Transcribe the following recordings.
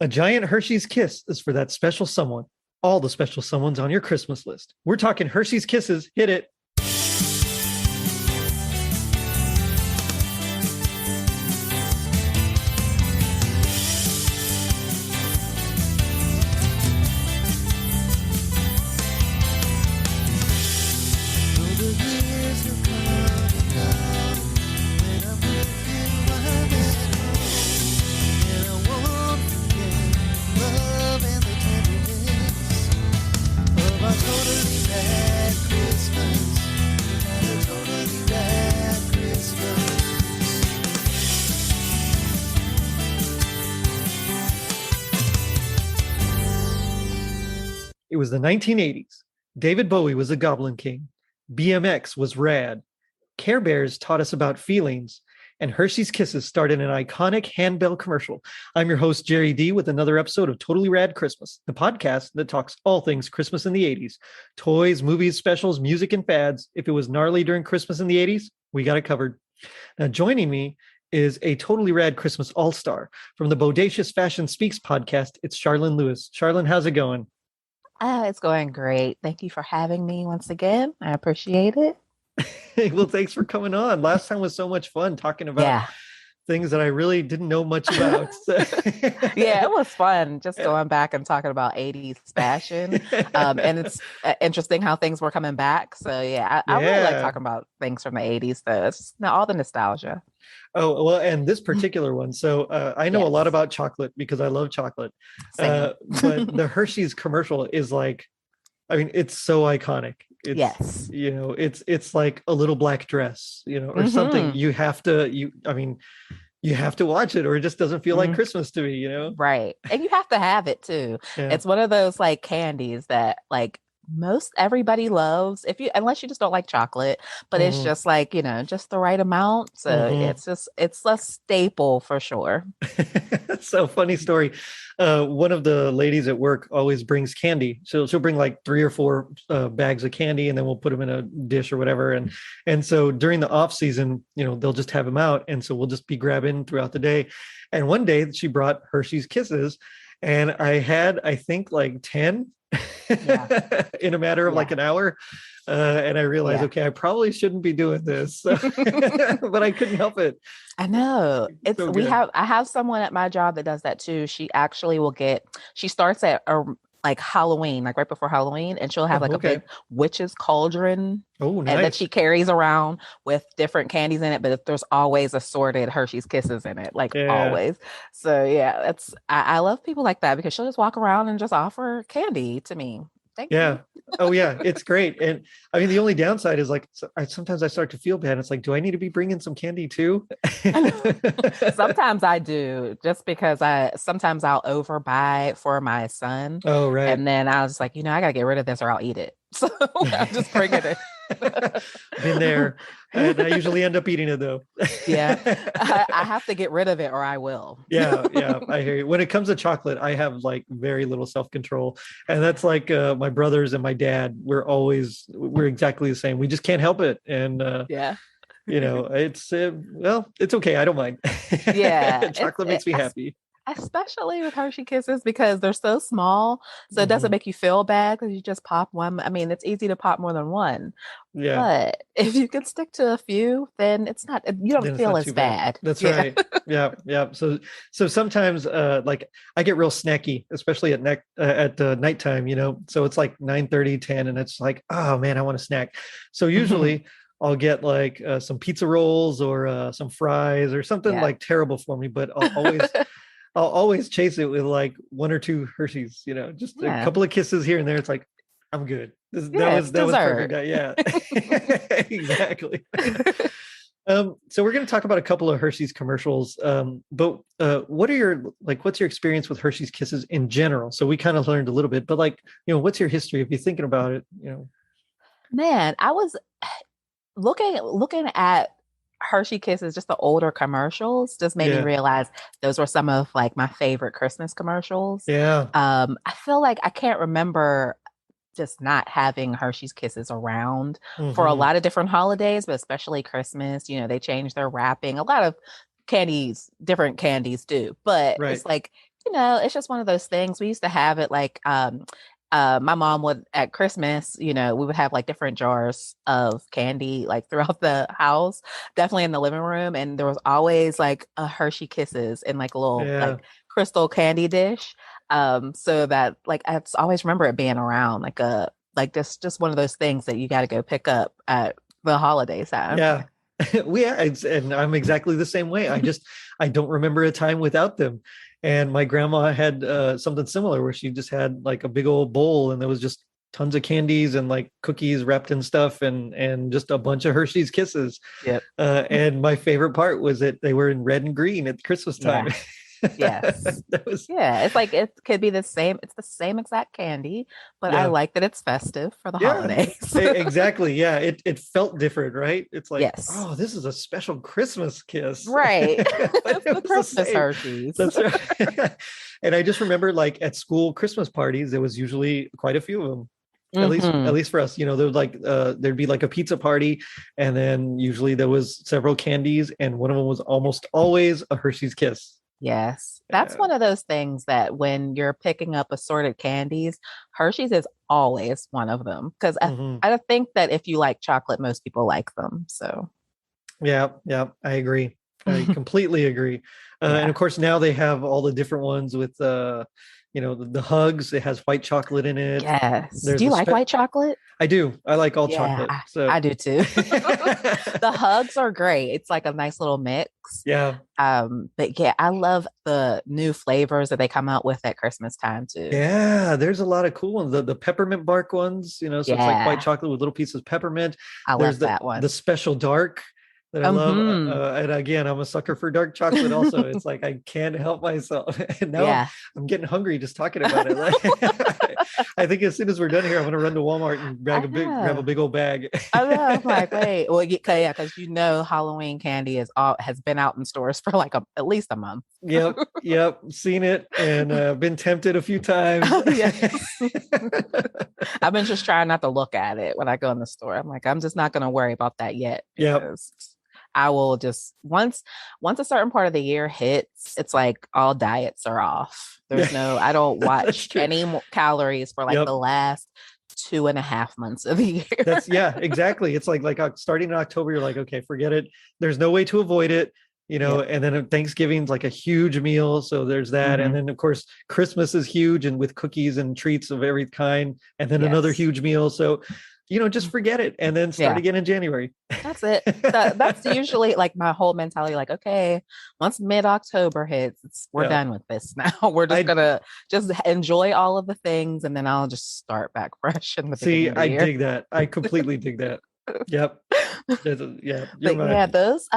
A giant Hershey's Kiss is for that special someone. All the special someones on your Christmas list. We're talking Hershey's Kisses. Hit it. It was the 1980s. David Bowie was a Goblin King. BMX was rad. Care Bears taught us about feelings. And Hershey's Kisses started an iconic handbell commercial. I'm your host, Jerry D, with another episode of Totally Rad Christmas, the podcast that talks all things Christmas in the 80s. Toys, movies, specials, music, and fads. If it was gnarly during Christmas in the 80s, we got it covered. Now, joining me is a Totally Rad Christmas all-star. From the Bodacious Fashion Speaks podcast, it's Charlyn Lewis. Charlyn, how's it going? It's going great. Thank you for having me once again. I appreciate it. Well, thanks for coming on. Last time was so much fun talking about things that I really didn't know much about. Yeah, it was fun just going back and talking about 80s fashion. And it's interesting how things were coming back. So I really like talking about things from the 80s. So it's just all the nostalgia. Oh, well, and this particular one. So I know a lot about chocolate because I love chocolate. But the Hershey's commercial is like, I mean, it's so iconic. It's, you know, it's like a little black dress, you know, or something. You have to watch it or it just doesn't feel like Christmas to me, you know? Right. And you have to have it too. Yeah. It's one of those like candies that like most everybody loves unless you just don't like chocolate, but it's just like, you know, just the right amount. So it's a staple for sure. So funny story. One of the ladies at work always brings candy. So she'll bring like 3 or 4 bags of candy and then we'll put them in a dish or whatever. And so during the off season, you know, they'll just have them out. And so we'll just be grabbing throughout the day. And one day she brought Hershey's Kisses and I had, I think like 10 in a matter of like an hour. And I realized, okay, I probably shouldn't be doing this, but I couldn't help it. I know I have someone at my job that does that too. She actually she starts at like Halloween, like right before Halloween, and she'll have like a big witch's cauldron. Oh, nice. And that she carries around with different candies in it, but there's always assorted Hershey's Kisses in it, like always. So I love people like that because she'll just walk around and just offer candy to me. Thank you. Oh yeah, it's great. And I mean, the only downside is like sometimes I start to feel bad. It's like, do I need to be bringing some candy too? Sometimes I do, just because sometimes I'll overbuy for my son. Oh right. And then I was like, you know, I gotta get rid of this or I'll eat it. So I'm just bringing it. Been there. And I usually end up eating it though. I have to get rid of it or I will. Yeah, I hear you. When it comes to chocolate, I have like very little self-control. And that's like my brothers and my dad, we're exactly the same. We just can't help it. And you know, it's it's okay. I don't mind. Chocolate makes me happy. Especially with Hershey Kisses because they're so small. So it doesn't make you feel bad because you just pop one. I mean, it's easy to pop more than one. Yeah. But if you can stick to a few, then you don't feel as bad. That's right. Yeah. So sometimes like I get real snacky, especially at nighttime, you know, so it's like 9:30, 10 and it's like, oh man, I want a snack. So usually I'll get like some pizza rolls or some fries or something like terrible for me, but I'll always chase it with like 1 or 2 Hershey's, you know, just a couple of kisses here and there. It's like, I'm good. That was perfect. Yeah, exactly. So we're going to talk about a couple of Hershey's commercials. But what's your experience with Hershey's Kisses in general? So we kind of learned a little bit, but like, you know, what's your history if you're thinking about it, you know? Man, I was looking at Hershey Kisses, just the older commercials, just made me realize those were some of like my favorite Christmas commercials. Yeah. I feel like I can't remember just not having Hershey's Kisses around for a lot of different holidays, but especially Christmas. You know, they changed their wrapping. A lot of different candies do, but it's like It's just one of those things. We used to have it like my mom would at Christmas, we would have like different jars of candy like throughout the house, definitely in the living room. And there was always like a Hershey Kisses in like a little Yeah. like crystal candy dish. So that like I always remember it being around like just one of those things that you got to go pick up at the holiday time. Yeah. And I'm exactly the same way. I don't remember a time without them. And my grandma had something similar where she just had like a big old bowl and there was just tons of candies and like cookies wrapped in stuff and just a bunch of Hershey's Kisses. Yep. And my favorite part was that they were in red and green at Christmas time. Yeah. Yes. Yeah, it's like it could be the same. It's the same exact candy, but I like that it's festive for the holidays. Exactly. Yeah. It felt different, right? It's like, yes. Oh, this is a special Christmas kiss. Right. It's the Christmas Hershey's. That's right. And I just remember like at school Christmas parties, there was usually quite a few of them. At least for us, there would like there'd be like a pizza party, and then usually there was several candies, and one of them was almost always a Hershey's Kiss. Yes. That's one of those things that when you're picking up assorted candies, Hershey's is always one of them. Because I think that if you like chocolate, most people like them. So, yeah, I agree. I completely agree. And of course, now they have all the different ones with, the hugs. It has white chocolate in it. Yes. Do you like white chocolate? I do. I like all chocolate. So. I do too. The hugs are great. It's like a nice little mix. Yeah. But yeah, I love the new flavors that they come out with at Christmas time too. Yeah, there's a lot of cool ones. The peppermint bark ones, so it's like white chocolate with little pieces of peppermint. There's that one. The special dark that I love. And again, I'm a sucker for dark chocolate also. It's like I can't help myself. And now I'm getting hungry just talking about it. I think as soon as we're done here, I'm going to run to Walmart and grab a big old bag. I know. I'm like, wait. Well, because Halloween candy has been out in stores for like at least a month. Yep. Seen it and been tempted a few times. I've been just trying not to look at it when I go in the store. I'm like, I'm just not going to worry about that yet. Because I will just once a certain part of the year hits, it's like all diets are off. There's I don't watch any more calories for like the last 2.5 months of the year. Exactly. It's like starting in October, you're like, okay, forget it. There's no way to avoid it. And then Thanksgiving's like a huge meal. So there's that. And then of course, Christmas is huge and with cookies and treats of every kind. And then another huge meal. So, just forget it and then start again in January. That's it. That's usually like my whole mentality. Like, okay, once mid-October hits, we're done with this now. We're just going to just enjoy all of the things. And then I'll just start back fresh in the beginning of the year. Dig that. I completely dig that. Yep. Those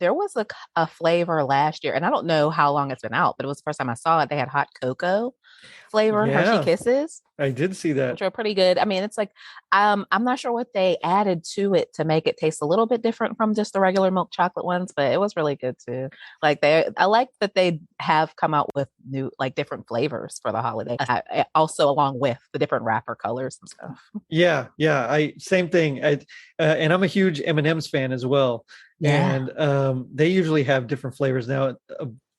there was a flavor last year, and I don't know how long it's been out, but it was the first time I saw it. They had hot cocoa flavor Hershey Kisses. I did see that, which are pretty good. I mean, it's like I'm not sure what they added to it to make it taste a little bit different from just the regular milk chocolate ones, but it was really good too. Like I like that they have come out with new different flavors for the holiday. Also along with the different wrapper colors and stuff. Yeah. Same thing. And I'm a huge M&M's fan as well. Yeah. And they usually have different flavors now.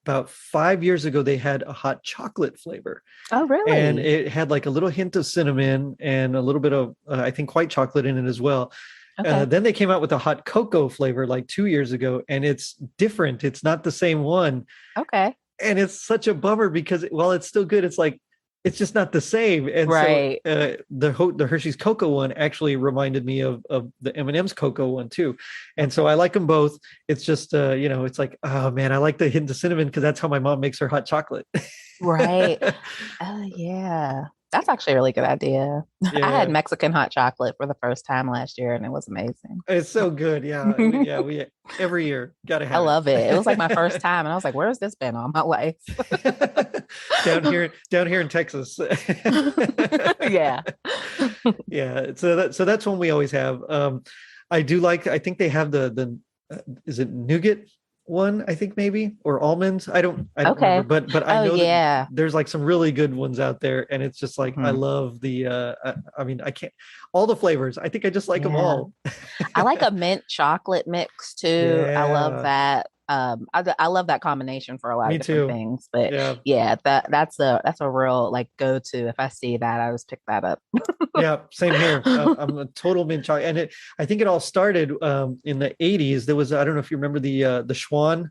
About 5 years ago, they had a hot chocolate flavor. Oh, really? And it had like a little hint of cinnamon and a little bit of, I think, white chocolate in it as well. Okay. Then they came out with a hot cocoa flavor like 2 years ago, and it's different. It's not the same one. Okay. And it's such a bummer because while it's still good, it's like, it's just not the same. And right. So the Hershey's cocoa one actually reminded me of the M&M's cocoa one too. And so I like them both. It's just, it's like, oh man, I like the hint of cinnamon because that's how my mom makes her hot chocolate. Right. Yeah. That's actually a really good idea. Yeah. I had Mexican hot chocolate for the first time last year, and it was amazing. It's so good. Yeah. We every year gotta have. I love it. It was like my first time, and I was like, "Where has this been all my life?" down here in Texas. Yeah. Yeah. So that's one we always have. I think they have the is it nougat one, I think maybe, or almonds. I don't remember, but I know that there's like some really good ones out there, and it's just like I love the I can't all the flavors. I think I just like them all. I like a mint chocolate mix too. I love that. I love that combination for a lot Me of different too. things. But Yeah. yeah, that's a real like go to. If I see that, I just pick that up. Yeah, same here. I'm a total mint chocolate, and I think it all started in the '80s. There was, I don't know if you remember the Schwan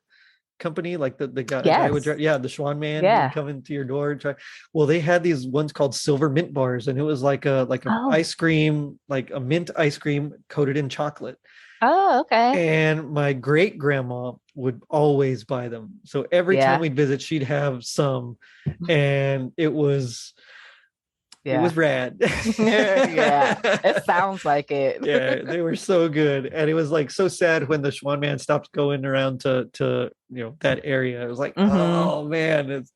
company, like the guy, a guy would Yes. drive, yeah, the Schwan man would Yeah. come into your door and try. Well, they had these ones called silver mint bars, and it was like a Oh. ice cream, like a mint ice cream coated in chocolate. Oh, okay. And my great grandma would always buy them. So every time Yeah. we'd visit, she'd have some, and it Yeah. was rad. Yeah. It sounds like it. Yeah, they were so good. And it was like so sad when the Schwan man stopped going around to that area. It was like, Hmm. oh man.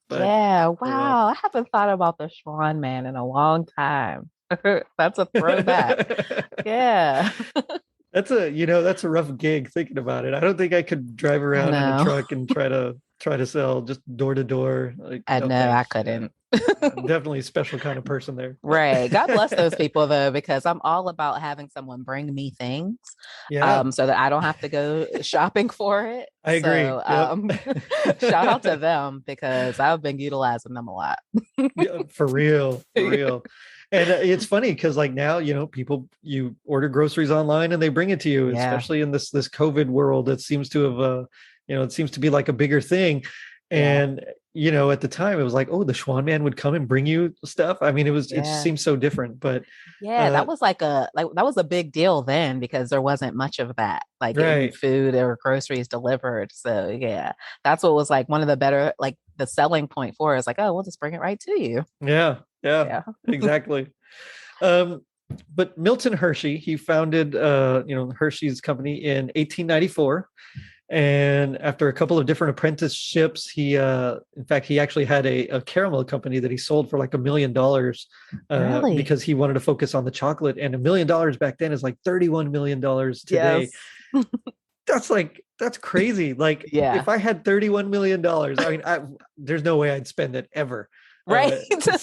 But Yeah. oh well. Wow. I haven't thought about the Schwan man in a long time. That's a throwback. Yeah. That's a rough gig thinking about it. I don't think I could drive I around in a know. truck and try to sell just door to door. Like, I no know I thanks. Yeah. couldn't. I'm definitely a special kind of person there. Right. God bless those people though, because I'm all about having someone bring me things Yeah, so that I don't have to go shopping for it. I agree. So Yep. shout out to them because I've been utilizing them a lot. Yeah, for real, for real. And it's funny because like now, people, you order groceries online and they bring it to you, Yeah. especially in this COVID world that seems to have it seems to be like a bigger thing. Yeah. And at the time it was like, oh, the Schwan man would come and bring you stuff. I mean, it just Yeah. seems so different. But Yeah, that was that was a big deal then because there wasn't much of that, like getting right. food or groceries delivered. So yeah, that's what was like one of the better, like the selling point for it is like, oh, we'll just bring it right to you. Yeah, yeah, Yeah. exactly. Um, but Milton Hershey, he founded Hershey's company in 1894. And after a couple of different apprenticeships, in fact, he actually had a caramel company that he sold for like $1 million Really? because he wanted to focus on the chocolate. And $1 million back then is like $31 million today. Yes. That's crazy. Like Yeah. if I had $31 million, I mean, there's no way I'd spend it ever. Right.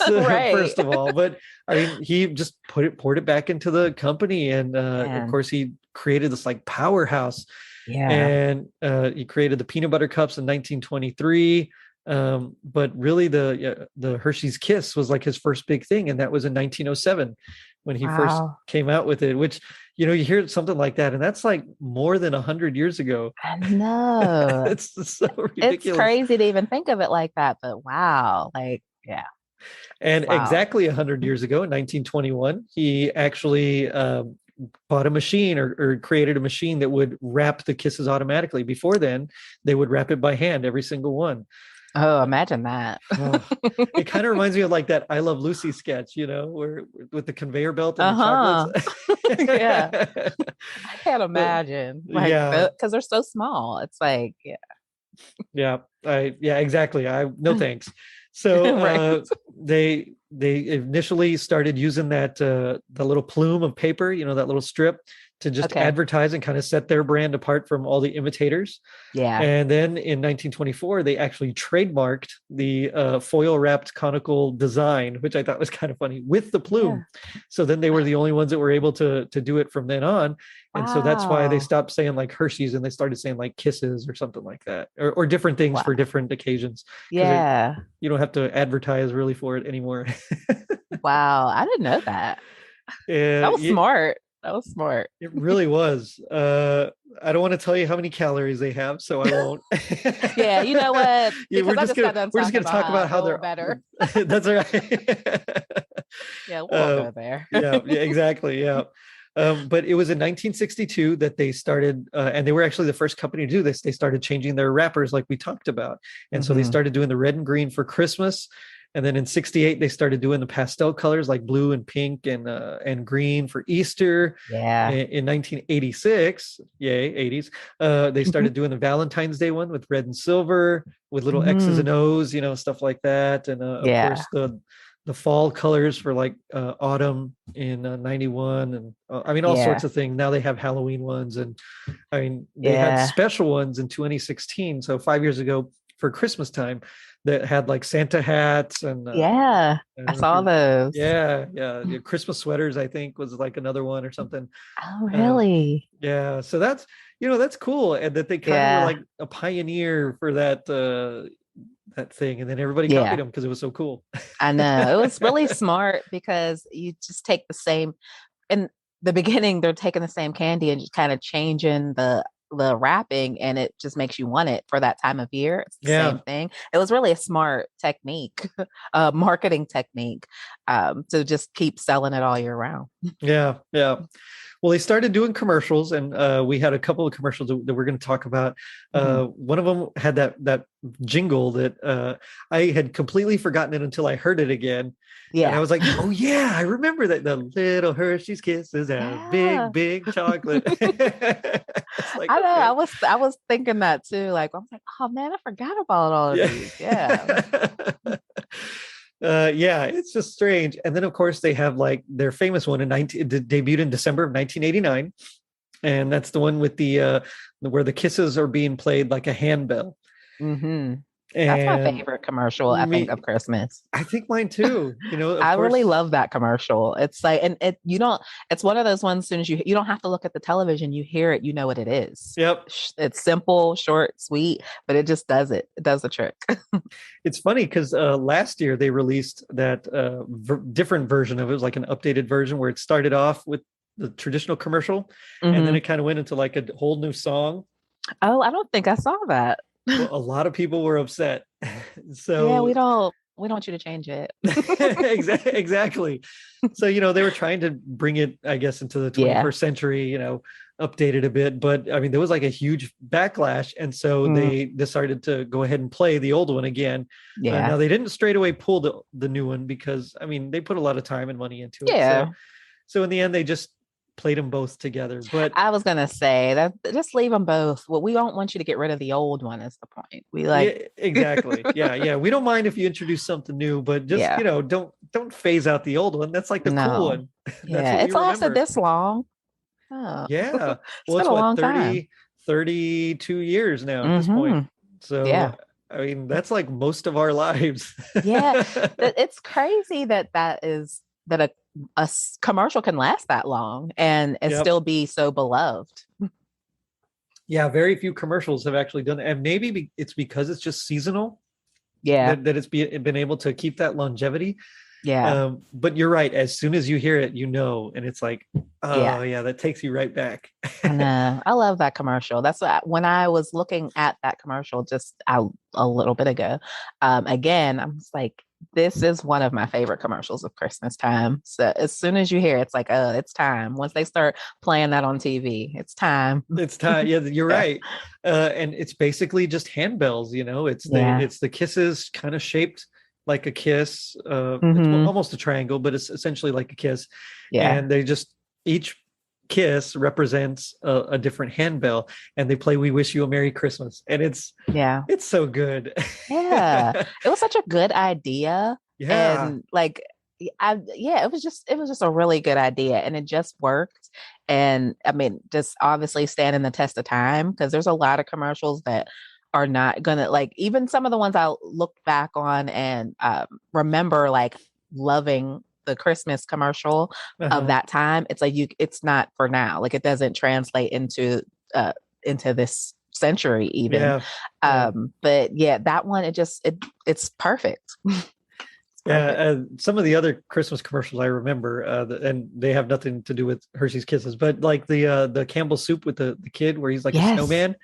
Right. First of all, but I mean, he just poured it back into the company, and of Man. course, he created this like powerhouse. Yeah. And he created the peanut butter cups in 1923. But really, the Hershey's Kiss was like his first big thing, and that was in 1907 when he first Wow. came out with it. Which you hear something like that, and that's like more than 100 years ago. I know. It's so It's ridiculous. crazy to even think of it like that, but wow. Like, yeah. And Wow. exactly 100 years ago, in 1921, he actually bought a machine or created a machine that would wrap the kisses automatically. Before then, they would wrap it by hand, every single one. Oh, imagine that. Oh, it kind of reminds me of like that I Love Lucy sketch, where with the conveyor belt and the chocolates. Yeah. I can't imagine. Like, yeah, because they're so small. It's like, yeah. yeah, exactly. No thanks. So Right. they initially started using that the little plume of paper, that little strip, to just Okay. advertise and kind of set their brand apart from all the imitators. Yeah. And then in 1924, they actually trademarked the foil wrapped conical design, which I thought was kind of funny, with the plume. Yeah. So then they were the only ones that were able to do it from then on. And so that's why they stopped saying like Hershey's and they started saying like Kisses or something like that, or different things for different occasions. Yeah. You don't have to advertise really for it anymore. Wow. I didn't know that. That was smart. That was smart. It really was. I don't want to tell you how many calories they have, so I won't. Yeah, you know what? Yeah, we're just gonna talk about how they're better. That's all right. Yeah, we'll go there. Yeah, exactly. Yeah. But it was in 1962 that they started, and they were actually the first company to do this. They started changing their wrappers, like we talked about, and so they started doing the red and green for Christmas. And then in 68, they started doing the pastel colors like blue and pink and green for Easter. Yeah. In 1986, yay, 80s, they started doing the Valentine's Day one with red and silver with little X's and O's, stuff like that. And of course, the fall colors for like autumn in 91. And I mean, all sorts of things. Now they have Halloween ones. And I mean, they had special ones in 2016. So 5 years ago, for Christmas time, that had like Santa hats and I I don't know if saw those. yeah, Christmas sweaters, I think was like another one or something. Oh, Uh, really? yeah, so that's that's cool, and that they kind of were Yeah. like a pioneer for that thing, and then everybody copied Yeah. them because it was so cool. I know. It was really smart because you just take the same in the beginning, they're taking the same candy and just kind of changing the wrapping, and it just makes you want it for that time of year. It's the Yeah, same thing. It was really a smart technique, marketing technique, to just keep selling it all year round. yeah. Well, they started doing commercials, and we had a couple of commercials that we're going to talk about. Mhm. One of them had that jingle that I had completely forgotten it until I heard it again, and I Yeah. was like, "Oh yeah, I remember that the little Hershey's Kisses have Yeah. big chocolate." It's like, I know. okay, I was thinking that too. Like I was like, oh man, I forgot about all of yeah. these. Yeah. Yeah, it's just strange. And then, of course, they have like their famous one it debuted in December of 1989, and that's the one with the where the kisses are being played like a handbell. Hmm. That's my And favorite commercial, I think, me, of Christmas. I think mine too. Of I really course. love that commercial. It's like, and it, you don't, it's one of those ones, as soon as you don't have to look at the television, you hear it, you know what it is. Yep. It's simple, short, sweet, but it just does it. It does the trick. It's funny because last year they released that different version of it. It was like an updated version where it started off with the traditional commercial, and then Hmm. it kind of went into like a whole new song. Oh, I don't think I saw that. Well, a lot of people were upset. Yeah, So we don't want you to change it. exactly. So, they were trying to bring it, I guess, into the Yeah. 21st century, update it a bit. But I mean, there was like a huge backlash. And so Mm, they decided to go ahead and play the old one again. yeah. Now, they didn't straight away pull the new one because, I mean, they put a lot of time and money into it. Yeah. So in the end, they just played them both together. But I was gonna say that just leave them both. Well, we don't want you to get rid of the old one, is the point. We like, yeah, exactly. Yeah. We don't mind if you introduce something new, but just, yeah, don't phase out the old one. That's like the cool no, one. That's yeah. what we It's lasted remember. this long. Oh, Yeah. it's Well, been it's a what, long time. 32 years now at this point. Hmm. So, Yeah, I mean, that's like most of our lives. yeah. It's crazy that commercial can last that long and Yep. still be so beloved. Yeah, very few commercials have actually done it. And maybe it's because it's just seasonal Yeah, that it's been able to keep that longevity. yeah, But you're right. As soon as you hear it, and it's like, yeah. oh yeah, that takes you right back. I know. I love that commercial. That's what, when I was looking at that commercial just a little bit ago. Again, I'm just like, this is one of my favorite commercials of Christmas time. So as soon as you hear it, it's like, oh, it's time. Once they start playing that on TV, it's time. It's time. Yeah, you're Yeah. right. And it's basically just handbells. Yeah. It's the kisses kind of shaped like a kiss. It's Hmm. almost a triangle, but it's essentially like a kiss. Yeah. And they just each kiss represents a different handbell, and they play "We Wish You a Merry Christmas," and Yeah. it's so good. Yeah. It was such a good idea. Yeah. And like, yeah, it was just a really good idea and it just worked. And I mean, just obviously standing the test of time because there's a lot of commercials that are not gonna, like, even some of the ones I look back on and remember like loving the Christmas commercial of Uh-huh. that time. It's like it's not for now. Like it doesn't translate uh into this century even. Yeah. Yeah. But yeah, that one, it's perfect. It's Yeah, perfect. some of the other Christmas commercials I remember, and they have nothing to do with Hershey's Kisses, but like the Campbell soup with the kid where he's like a Yes. snowman.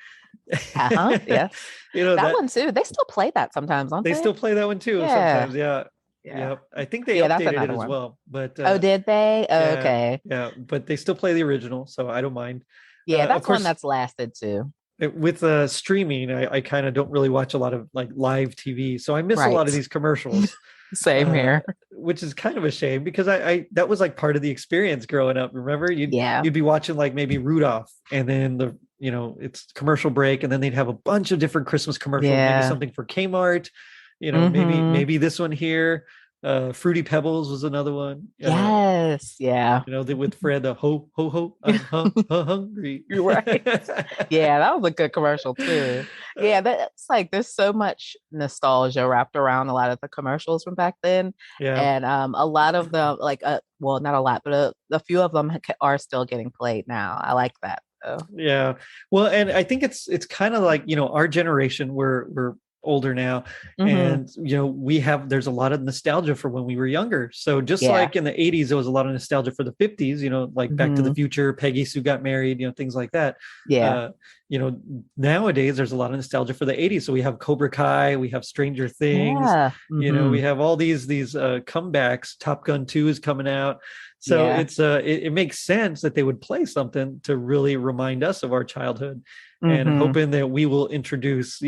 Uh-huh. Yes. That That one too. They still play that sometimes, don't they they? still play that one too Yeah. sometimes. Yeah, Yeah. yeah. I think they Yeah, that's updated it another as one. well, but Oh, did they? Oh, yeah, okay. yeah. But they still play the original, so I don't mind. Yeah, Of that's one course, that's lasted too. with streaming, I kind of don't really watch a lot of like live TV, so I miss a lot of Right. these commercials. Same uh, here. which is kind of a shame because I that was like part of the experience growing up. Remember, Yeah. you'd be watching like maybe Rudolph, and then it's commercial break, and then they'd have a bunch of different Christmas commercials, maybe Yeah. something for Kmart, Mm-hmm. maybe this one here. Fruity Pebbles was another one. Yes. Yeah. With Fred, the ho ho ho, I'm hungry. You're right. Yeah, that was a good commercial too. Yeah, that's like there's so much nostalgia wrapped around a lot of the commercials from back then, Yeah. and a lot of them, like, well, not a lot, but a few of them are still getting played now. I like that though. Yeah. Well, and I think it's kind of like, our generation, we're older now, Hmm. and there's a lot of nostalgia for when we were younger. So just Yeah. like in the 80s there was a lot of nostalgia for the 50s, like Back to the Hmm. Future, Peggy Sue Got Married, things like that. Yeah. uh Nowadays there's a lot of nostalgia for the 80s, so we have Cobra Kai, we have Stranger Things, Yeah. we Hmm. have all these comebacks. Top Gun 2 is coming out. So Yeah. it makes sense that they would play something to really remind us of our childhood, and Hmm. hoping that we will introduce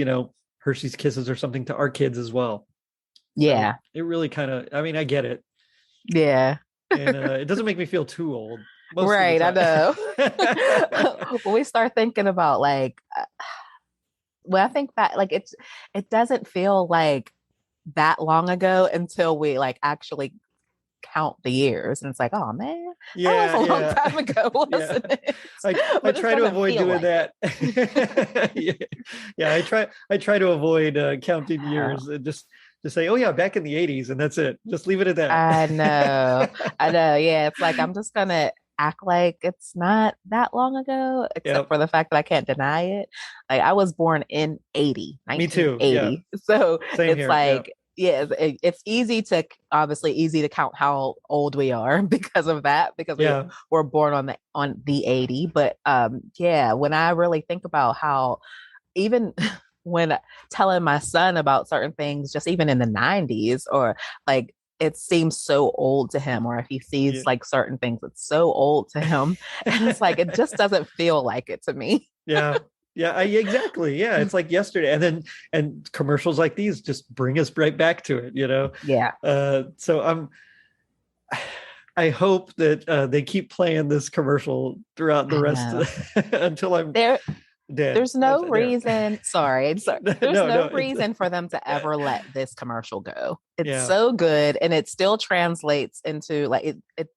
Hershey's Kisses or something to our kids as well. So Yeah. it really kind of, I mean, I get it. Yeah. And it doesn't make me feel too old most of the Right, I time. know. When we start thinking about like, well, I think that like it doesn't feel like that long ago until we like actually count the years, and it's like, oh man, that was a Yeah, long yeah. time ago, Yeah. wasn't it? I But it try to doesn't avoid feel doing like that. Yeah. Yeah, I try to avoid counting it. years, and just say, oh yeah, back in the 80s, and that's it. Just leave it at that. I know. I know. Yeah. It's like I'm just gonna act like it's not that long ago, except Yep. for the fact that I can't deny it. Like I was born in Me too. Yeah. 1980. So Same it's here. Yeah. like, yeah, it's easy to obviously easy to count how old we are because of that, because we Yeah. were born on the 80. But yeah, when I really think about how even when telling my son about certain things, just even in the 90s, or like it seems so old to him, or if he sees Yeah. like certain things, it's so old to him. And it's like, it just doesn't feel like it to me. Yeah. Yeah, exactly. Yeah, it's like yesterday, and commercials like these just bring us right back to it. Yeah. So I hope that they keep playing this commercial throughout the I rest know. until I'm There dead. there's no There. reason, sorry. There's No, no, no reason for them to ever let this commercial go. It's yeah, so good, and it still translates into like it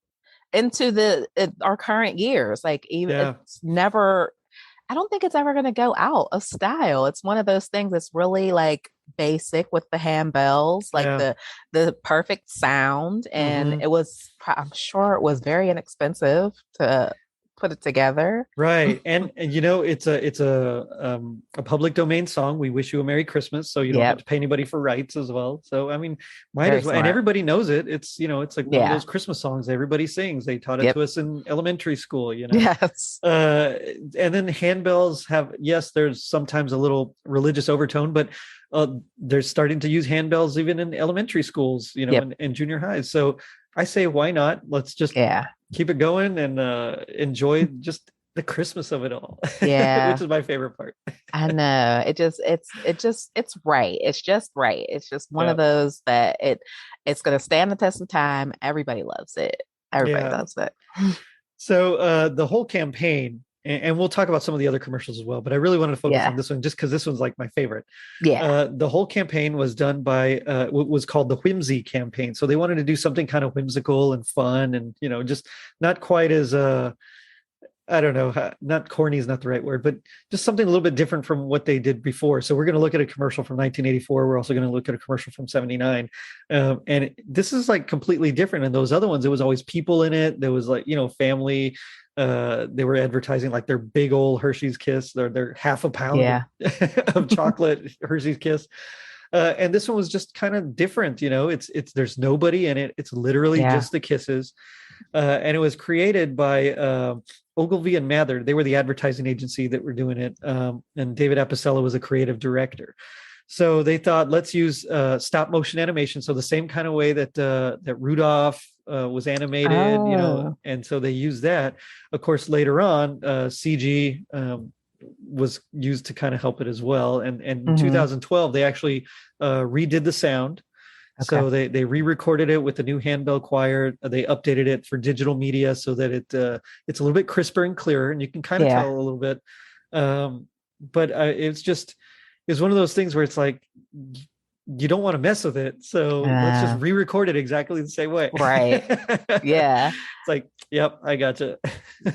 into our current years. Like even yeah, it's never, I don't think it's ever going to go out of style. It's one of those things that's really like basic with the handbells, like yeah. the perfect sound, and Hmm. I'm sure it was very inexpensive to put it together. Right, and it's a public domain song. We wish you a Merry Christmas, so you don't have Yep, to pay anybody for rights as well. So I mean, might very as well, and smart. everybody knows it. It's like one of Yeah. those Christmas songs everybody sings. They taught it Yep. to us in elementary school. Yes. uh and then handbells have, yes, there's sometimes a little religious overtone, but they're starting to use handbells even in elementary schools, Yep. and junior highs. So I say, why not? Let's just Yeah. keep it going and enjoy just the Christmas of it all, which Yeah. is my favorite part. I know. It's right. It's just right. It's just one Yeah. of those that it's gonna stand the test of time. Everybody loves it. Everybody Yeah. loves it. So the whole campaign, and we'll talk about some of the other commercials as well, but I really wanted to focus Yeah. on this one just because this one's like my favorite. Yeah. The whole campaign was done by what was called the Whimsy campaign. So they wanted to do something kind of whimsical and fun, and just not quite as I don't know, not corny is not the right word, but just something a little bit different from what they did before. So we're going to look at a commercial from 1984. We're also going to look at a commercial from 79. And this is like completely different. And those other ones, it was always people in it. There was like, family. They were advertising like their big old Hershey's Kiss, their half a pound Yeah. of chocolate Hershey's Kiss. And this one was just kind of different. It's there's nobody in it. It's literally Yeah. just the kisses. And it was created by Ogilvy and Mather. They were the advertising agency that were doing it. And David Apicella was a creative director. So they thought, let's use stop motion animation. So the same kind of way that Rudolph was animated, Oh. and so they used that. Of course, later on, CG was used to kind of help it as well. And in Hmm. 2012, they actually redid the sound. Okay. So they re-recorded it with the new handbell choir. They updated it for digital media so that it's a little bit crisper and clearer, and you can kind of Yeah. tell a little bit. But it's one of those things where it's like you don't want to mess with it. So let's just re-record it exactly the same way. Right. Yeah. It's like, yep, I gotcha.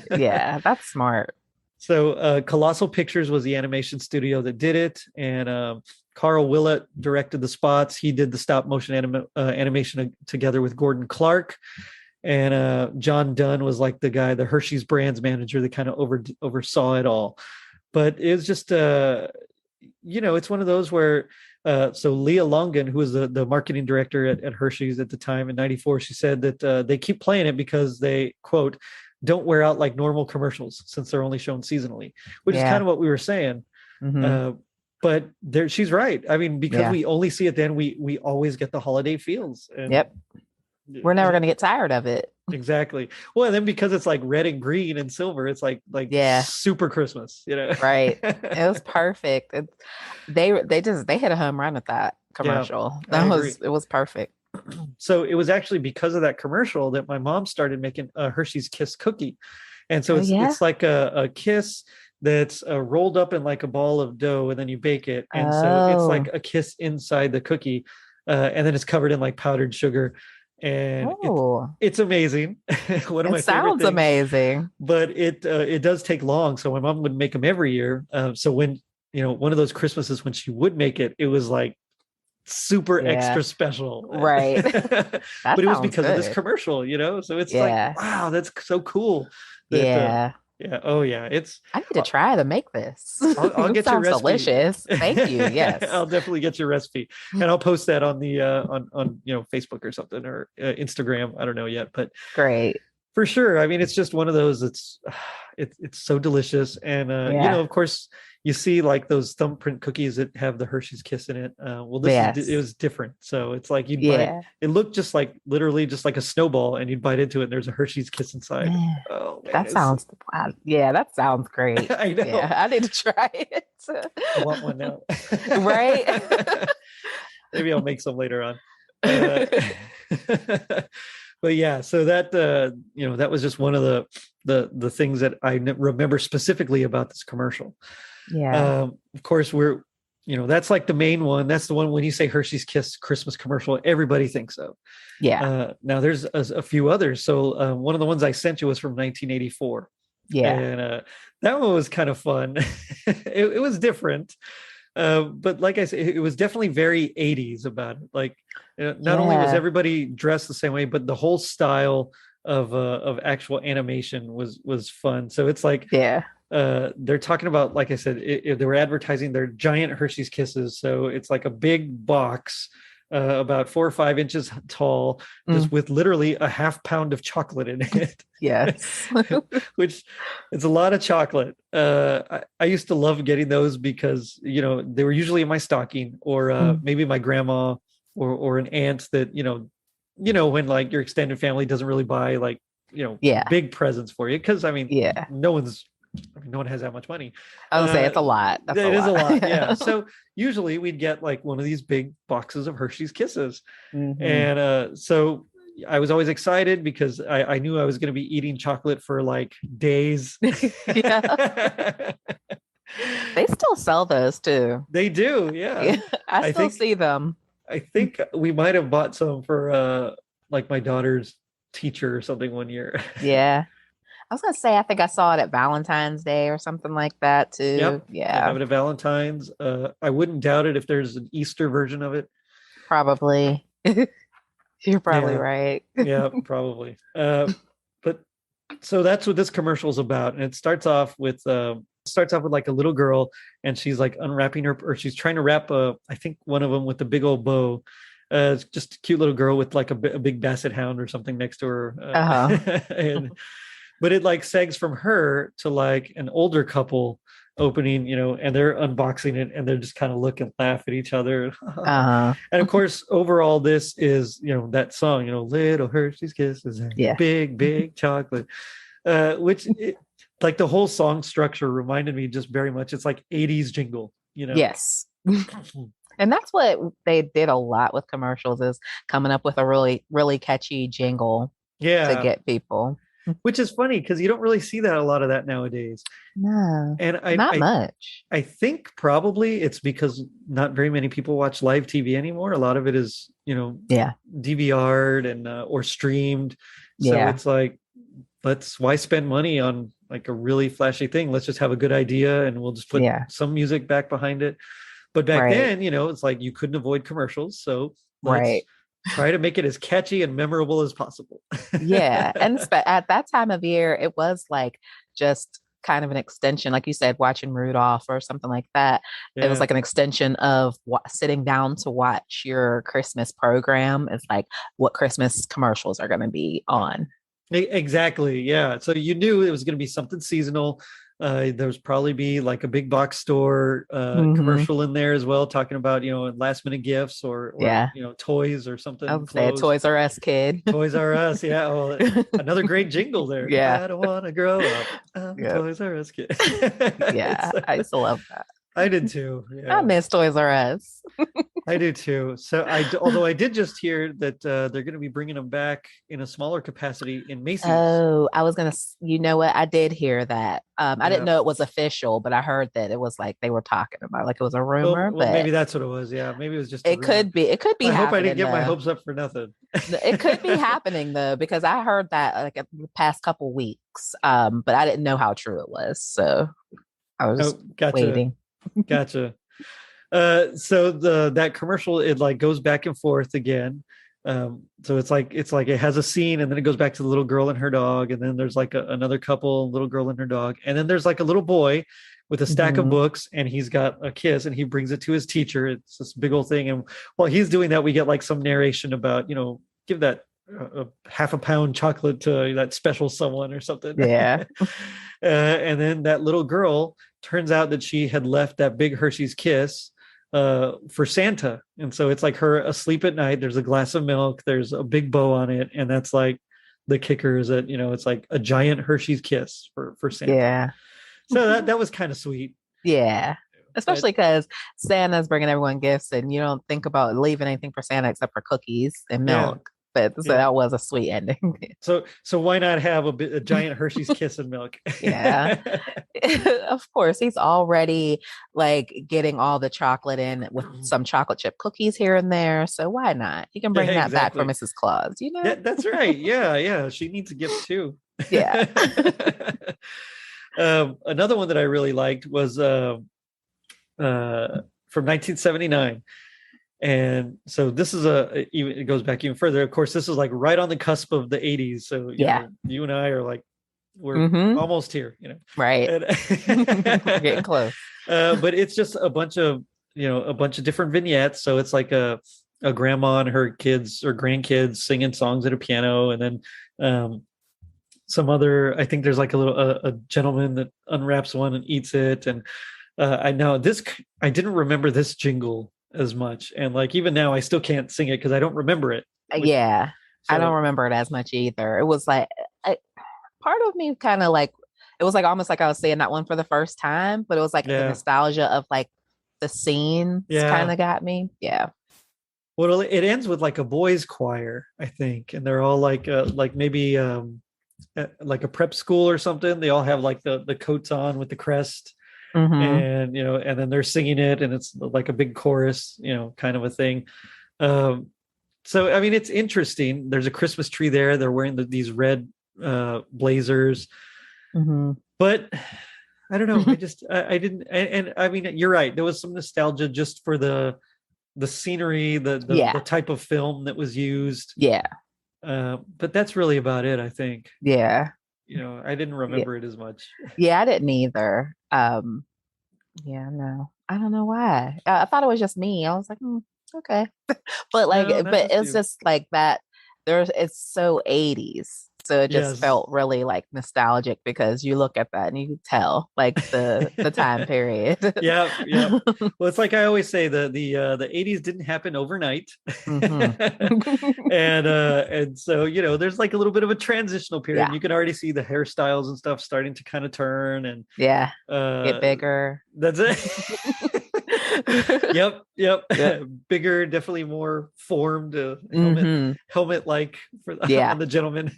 Yeah, that's smart. So Colossal Pictures was the animation studio that did it. And Carl Willett directed the spots. He did the stop motion animation together with Gordon Clark. And John Dunn was like the guy, the Hershey's brands manager that kind of oversaw it all. But it was just, it's one of those where, so Leah Longan, who was the marketing director at Hershey's at the time in '94, she said that they keep playing it because they, quote, don't wear out like normal commercials since they're only shown seasonally, which is kind of what we were saying. Mm-hmm. But she's right. I mean, because we only see it then, we always get the holiday feels. And, yep. We're never going to get tired of it. Exactly. Well, and then because it's like red and green and silver, it's like super Christmas, Right. It was perfect. They hit a home run with that commercial. It was perfect. So it was actually because of that commercial that my mom started making a Hershey's Kiss cookie. And so it's like a Kiss that's rolled up in like a ball of dough, and then you bake it. And so it's like a Kiss inside the cookie. And then it's covered in like powdered sugar. And it's amazing. One of my favorite sounds things. Amazing. But it does take long. So my mom would make them every year. So when, one of those Christmases when she would make it, it was like super extra special. Right. But it was because of this commercial, so it's like, wow, that's so cool. Yeah. Oh yeah. I need to try to make this. I'll get your recipe. Delicious. Thank you. Yes. I'll definitely get your recipe, and I'll post that on the on Facebook or something, or Instagram. I don't know yet, but great. For sure. I mean, it's just one of those. It's so delicious, and of course, you see like those thumbprint cookies that have the Hershey's Kiss in it. Well, it was different. So it's like you'd bite. It looked just like literally just like a snowball, and you'd bite into it, and there's a Hershey's Kiss inside. Oh, man, that sounds wow. Yeah, that sounds great. I know. Yeah, I need to try it. I want one now. Right. Maybe I'll make some later on. But yeah, so that that was just one of the things that I remember specifically about this commercial. Yeah. Of course, that's like the main one. That's the one when you say Hershey's Kiss Christmas commercial, everybody thinks of. Yeah. Now there's a few others. So one of the ones I sent you was from 1984. Yeah. And that one was kind of fun. It was different. But like I said, it was definitely very 80s about it. Like not only was everybody dressed the same way, but the whole style of actual animation was fun. So it's like, they're talking about, like I said, they were advertising their giant Hershey's Kisses. So it's like a big box, about 4 or 5 inches tall, just with literally a half pound of chocolate in it. Yes. Which it's a lot of chocolate. I used to love getting those because, they were usually in my stocking, or maybe my grandma or an aunt that, when like your extended family doesn't really buy like, big presents for you. Cause I mean, no one has that much money. I would say it's a lot. It is a lot. Yeah. So usually we'd get like one of these big boxes of Hershey's Kisses. Mm-hmm. And so I was always excited because I knew I was going to be eating chocolate for like days. They still sell those too. They do. Yeah. I still see them. I think we might have bought some for like my daughter's teacher or something one year. Yeah. I was going to say, I think I saw it at Valentine's Day or something like that too. Yep. Yeah. I have it at Valentine's. I wouldn't doubt it if there's an Easter version of it. Probably. You're probably right. Yeah, probably. But so that's what this commercial is about. And it starts off with like a little girl, and she's like unwrapping or she's trying to wrap I think one of them with a big old bow. It's just a cute little girl with like a big basset hound or something next to her. But it like segs from her to like an older couple opening, and they're unboxing it, and they're just kind of look and laugh at each other. And of course, overall, this is, that song, Little Hershey's Kisses, big chocolate, which like the whole song structure reminded me just very much. It's like 80s jingle, Yes. And that's what they did a lot with commercials, is coming up with a really, really catchy jingle to get people. which is funny because you don't really see that a lot of that nowadays. No, And not much. I think probably it's because not very many people watch live TV anymore. A lot of it is, Yeah. DVR'd and or streamed. So Yeah. it's like, why spend money on like a really flashy thing? Let's just have a good idea and we'll just put some music back behind it. But back then, it's like you couldn't avoid commercials. So let's try to make it as catchy and memorable as possible. Yeah. And at that time of year, it was like just kind of an extension, like you said, watching Rudolph or something like that. Yeah. It was like an extension of sitting down to watch your Christmas program. It's like what Christmas commercials are going to be on. Exactly. Yeah. So you knew it was going to be something seasonal. There was probably be like a big box store commercial in there as well, talking about, last minute gifts or toys or something. I would say Toys R Us kid. Toys R Us. Yeah. Well, another great jingle there. Yeah. I don't want to grow up. I'm a Toys R Us kid. Yeah. I used to love that. I did too. Yeah. I miss Toys R Us. I do too. So although I did just hear that they're going to be bringing them back in a smaller capacity in Macy's. Oh, I was going to, you know what? I did hear that. I didn't know it was official, but I heard that it was like they were talking about, like it was a rumor. Well, maybe that's what it was. Yeah, maybe it was just. It could be. It could be. I hope I didn't get my hopes up for nothing. It could be happening though, because I heard that like the past couple weeks, but I didn't know how true it was, so I was waiting. Gotcha. So that commercial, it like goes back and forth again. So it's like it has a scene and then it goes back to the little girl and her dog, and then there's like another couple, little girl and her dog, and then there's like a little boy with a stack of books and he's got a kiss and he brings it to his teacher. It's this big old thing, and while he's doing that, we get like some narration about, give that a half a pound chocolate to that special someone or something. Yeah. And then that little girl, turns out that she had left that big Hershey's Kiss for Santa. And so it's like her asleep at night. There's a glass of milk. There's a big bow on it. And that's like the kicker is that, it's like a giant Hershey's Kiss for Santa. Yeah. So that was kind of sweet. Yeah. Especially because Santa's bringing everyone gifts and you don't think about leaving anything for Santa except for cookies and milk. Yeah. But so that was a sweet ending. So why not have a giant Hershey's Kiss and milk? Yeah, of course. He's already like getting all the chocolate in with some chocolate chip cookies here and there. So why not? You can bring that back for Mrs. Claus. That's right. Yeah. She needs a gift too. Yeah. Another one that I really liked was from 1979. And so this is it goes back even further. Of course, this is like right on the cusp of the 80s. So you and I are like, we're almost here, Right. We're getting close. But it's just a bunch of different vignettes. So it's like a grandma and her kids or grandkids singing songs at a piano. And then some other, I think there's like a gentleman that unwraps one and eats it. And I didn't remember this jingle as much, and like even now I still can't sing it because I don't remember it. I don't remember it as much either. It was like part of me kind of like, it was like almost like I was saying that one for the first time, but it was like the nostalgia of like the scene kind of got me. Yeah. Well, it ends with like a boys choir, I think, and they're all like maybe like a prep school or something. They all have like the coats on with the crest. And and then they're singing it, and it's like a big chorus, kind of a thing. So I mean, it's interesting. There's a Christmas tree there. They're wearing these red blazers, but I don't know. I didn't. And I mean, you're right. There was some nostalgia just for the scenery, the type of film that was used. Yeah. But that's really about it, I think. Yeah. I didn't remember it as much. Yeah, I didn't either. No, I don't know why. I thought it was just me. I was like, okay, but like, but it's just like that. It's so 80s, so it just felt really like nostalgic because you look at that and you can tell like the time period. Yeah. Well, it's like I always say, the 80s didn't happen overnight, and so there's like a little bit of a transitional period. You can already see the hairstyles and stuff starting to kind of turn and get bigger. That's it. Yep. Yeah. Bigger, definitely more formed, helmet like for Yeah. on the gentleman.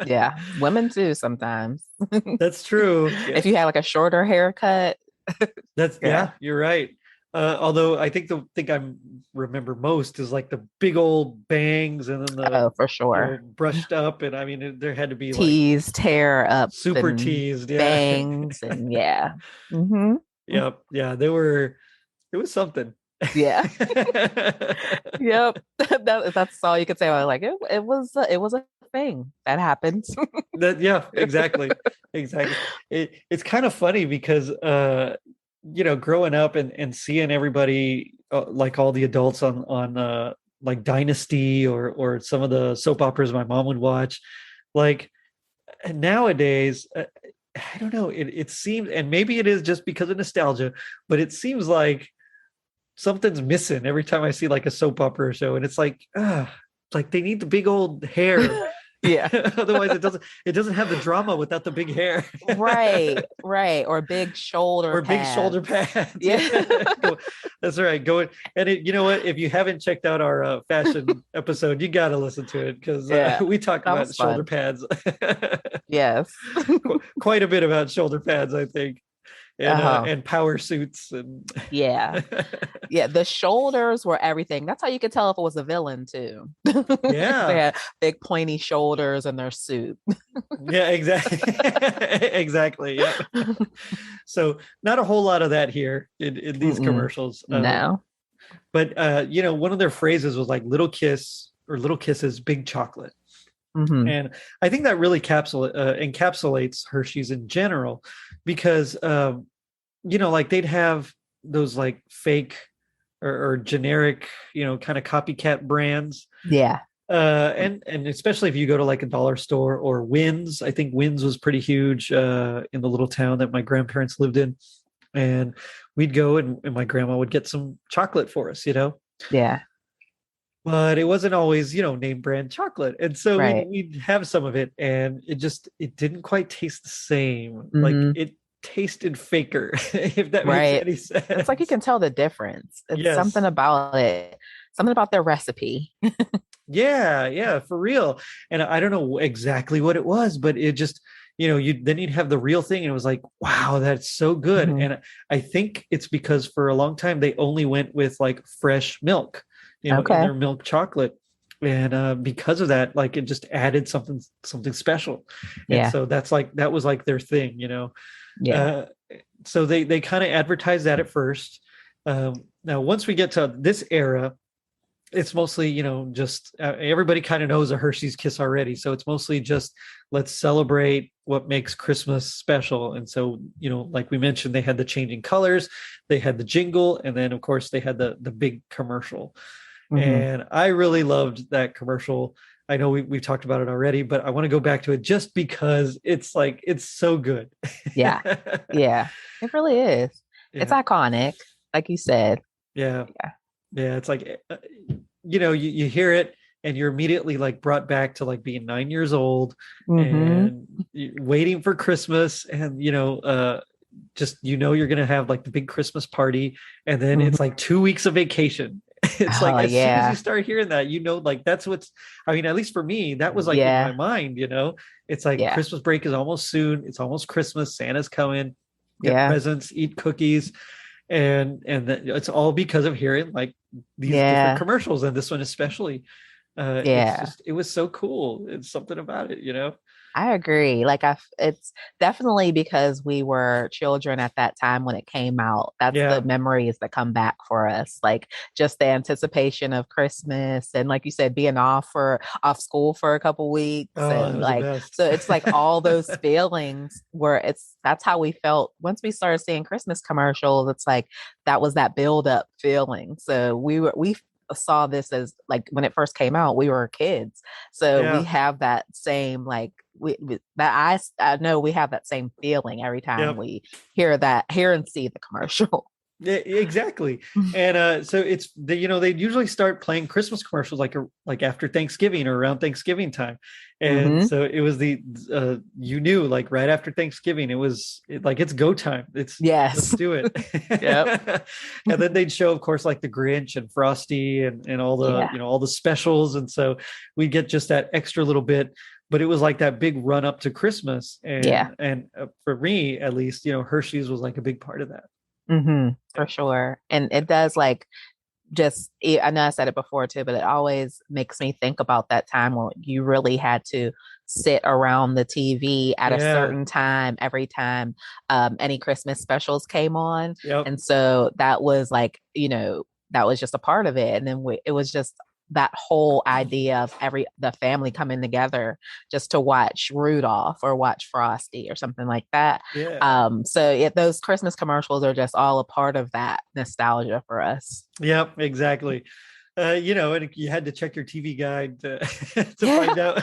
Yeah. Women too sometimes. That's true. Yeah. If you had like a shorter haircut. That's Yeah. yeah, you're right. Although I think the thing I remember most is like the big old bangs and then the Oh, for sure. brushed up, and I mean there had to be like Teased hair up super and teased, yeah. bangs and yeah. Hmm. Yep, yeah, they were. It was something. Yeah. Yep. That's all you could say. I was like, it was a thing that happens. That yeah, exactly. It's kind of funny because growing up and seeing everybody like all the adults on like Dynasty or some of the soap operas my mom would watch, like nowadays. I don't know. It seems, and maybe it is just because of nostalgia, but it seems like something's missing every time I see like a soap opera show, and it's like they need the big old hair. Yeah. Otherwise, it doesn't have the drama without the big hair. Right, right. Or big shoulder Or big shoulder pads. pads. Yeah. That's right. Go and you know what? If you haven't checked out our fashion episode, you got to listen to it because Yeah. we talk That about was shoulder fun. pads. Yes. Quite a bit about shoulder pads, I think, Uh-huh. and power suits and Yeah. Yeah. The shoulders were everything. That's how you could tell if it was a villain too. They yeah, had big pointy shoulders in their suit. yeah, exactly, exactly. Yeah. So not a whole lot of that here in these Mm-mm. commercials. No. But one of their phrases was like "little kiss" or "little kisses, big chocolate," Hmm. and I think that really encapsulates Hershey's in general, because like they'd have those like fake or generic, kind of copycat brands, Yeah. and especially if you go to like a dollar store or Wynn's. I think Wynn's was pretty huge in the little town that my grandparents lived in, and we'd go and my grandma would get some chocolate for us, Yeah. but it wasn't always, name brand chocolate. And so we'd, Right. we'd have some of it, and it didn't quite taste the same. Like Hmm. it tasted faker, if that makes Right. any It's like you sense. can tell the difference. It's something Yes. about it, something about their recipe. Yeah, for real. And I don't know exactly what it was, but it just, you'd have the real thing, and it was like, wow, that's so good. Hmm. And I think it's because for a long time they only went with like fresh milk, in Okay. their milk chocolate. And because of that, like it just added something special. And Yeah. so that was like their thing. Yeah. Uh, so they kind of advertised that at first. Now, once we get to this era, it's mostly, just everybody kind of knows a Hershey's Kiss already. So it's mostly just let's celebrate what makes Christmas special. And so, like we mentioned, they had the changing colors, they had the jingle, and then of course they had the big commercial. Hmm. And I really loved that commercial. I know we've talked about it already, but I want to go back to it just because it's so good. Yeah. Yeah. It really is. It's Yeah. iconic, like you said. Yeah. Yeah. Yeah. It's like, you hear it and you're immediately like brought back to like being 9 years old Hmm. and waiting for Christmas, and just you're gonna have like the big Christmas party, and then it's Hmm. like 2 weeks of vacation. It's like Oh as soon as you yeah. start hearing that, like that's what's, I mean, at least for me, that was like in my Yeah. mind. It's like Yeah. Christmas break is almost soon. It's almost Christmas. Santa's coming. Get Yeah. presents, eat cookies, and it's all because of hearing like these different Yeah. commercials, and this one especially. Yeah. It was so cool. It's something about it. I agree. It's definitely because we were children at that time when it came out. That's the Yeah. memories that come back for us. Like just the anticipation of Christmas and like you said, being off school for a couple weeks. Oh, that And was the like, best. so it's like all those feelings where that's how we felt once we started seeing Christmas commercials. It's like that was that build up feeling. So we saw this as like when it first came out, we were kids. So we Yeah. have that same like I know we have that same feeling every time Yep. we hear and see the commercial. Yeah, exactly. And so it's the, they'd usually start playing Christmas commercials like after Thanksgiving or around Thanksgiving time. And so it was you knew like right after Thanksgiving, like it's go time. Let's Yes. do it. Yep. And then they'd show, of course, like the Grinch and Frosty and all the, Yeah. all the specials. And so we'd get just that extra little bit, but it was like that big run up to Christmas. And for me, at least, Hershey's was like a big part of that. For sure. And it does like I know I said it before too, but it always makes me think about that time when you really had to sit around the TV at a certain time every time any Christmas specials came on. Yep. And so that was like, that was just a part of it. And then it was just that whole idea of the family coming together just to watch Rudolph or watch Frosty or something like that. So those Christmas commercials are just all a part of that nostalgia for us. Yep, exactly. And you had to check your TV guide to find out.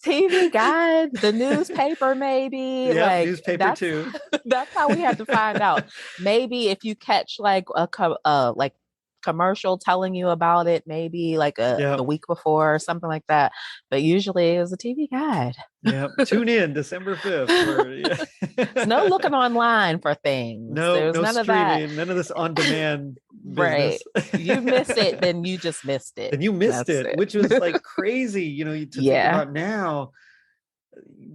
TV guide, the newspaper, maybe. Yeah, like newspaper too. That's how we had to find out. Maybe if you catch like like commercial telling you about it, maybe like the week before or something like that. But usually it was a TV guide. Yeah, tune in December 5th. There's no looking online for things. No, none streaming, of that. None of this on demand. Right. You miss it, then you just missed it. And you missed it, which was like crazy, to think about now.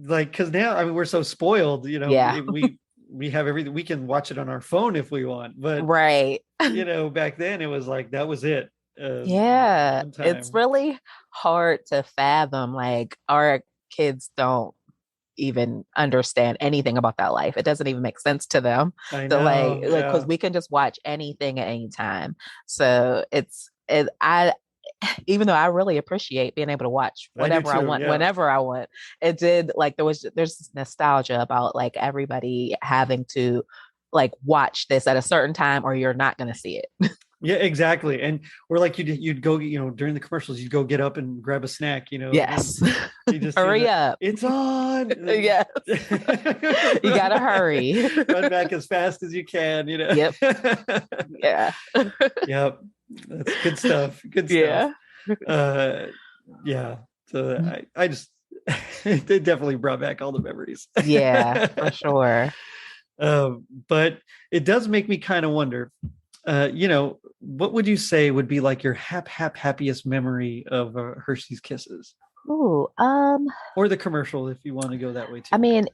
Like, because now, I mean, we're so spoiled, we have everything. We can watch it on our phone if we want, but back then it was like that was it. It's really hard to fathom. Like our kids don't even understand anything about that life. It doesn't even make sense to them. So because we can just watch anything at any time. So even though I really appreciate being able to watch whatever I want, whenever I want, it did like there's nostalgia about like everybody having to like watch this at a certain time or you're not going to see it. Yeah, exactly. And or like you'd go, during the commercials, you'd go get up and grab a snack, Yes. You just hurry up. It's on. Yes. You gotta hurry. Run back as fast as you can, Yep. Yeah. Yep. That's good stuff. Good stuff. Yeah. So I just it definitely brought back all the memories. Yeah, for sure. But it does make me kind of wonder, what would you say would be like your happiest memory of Hershey's Kisses? Ooh, or the commercial, if you want to go that way too. I mean,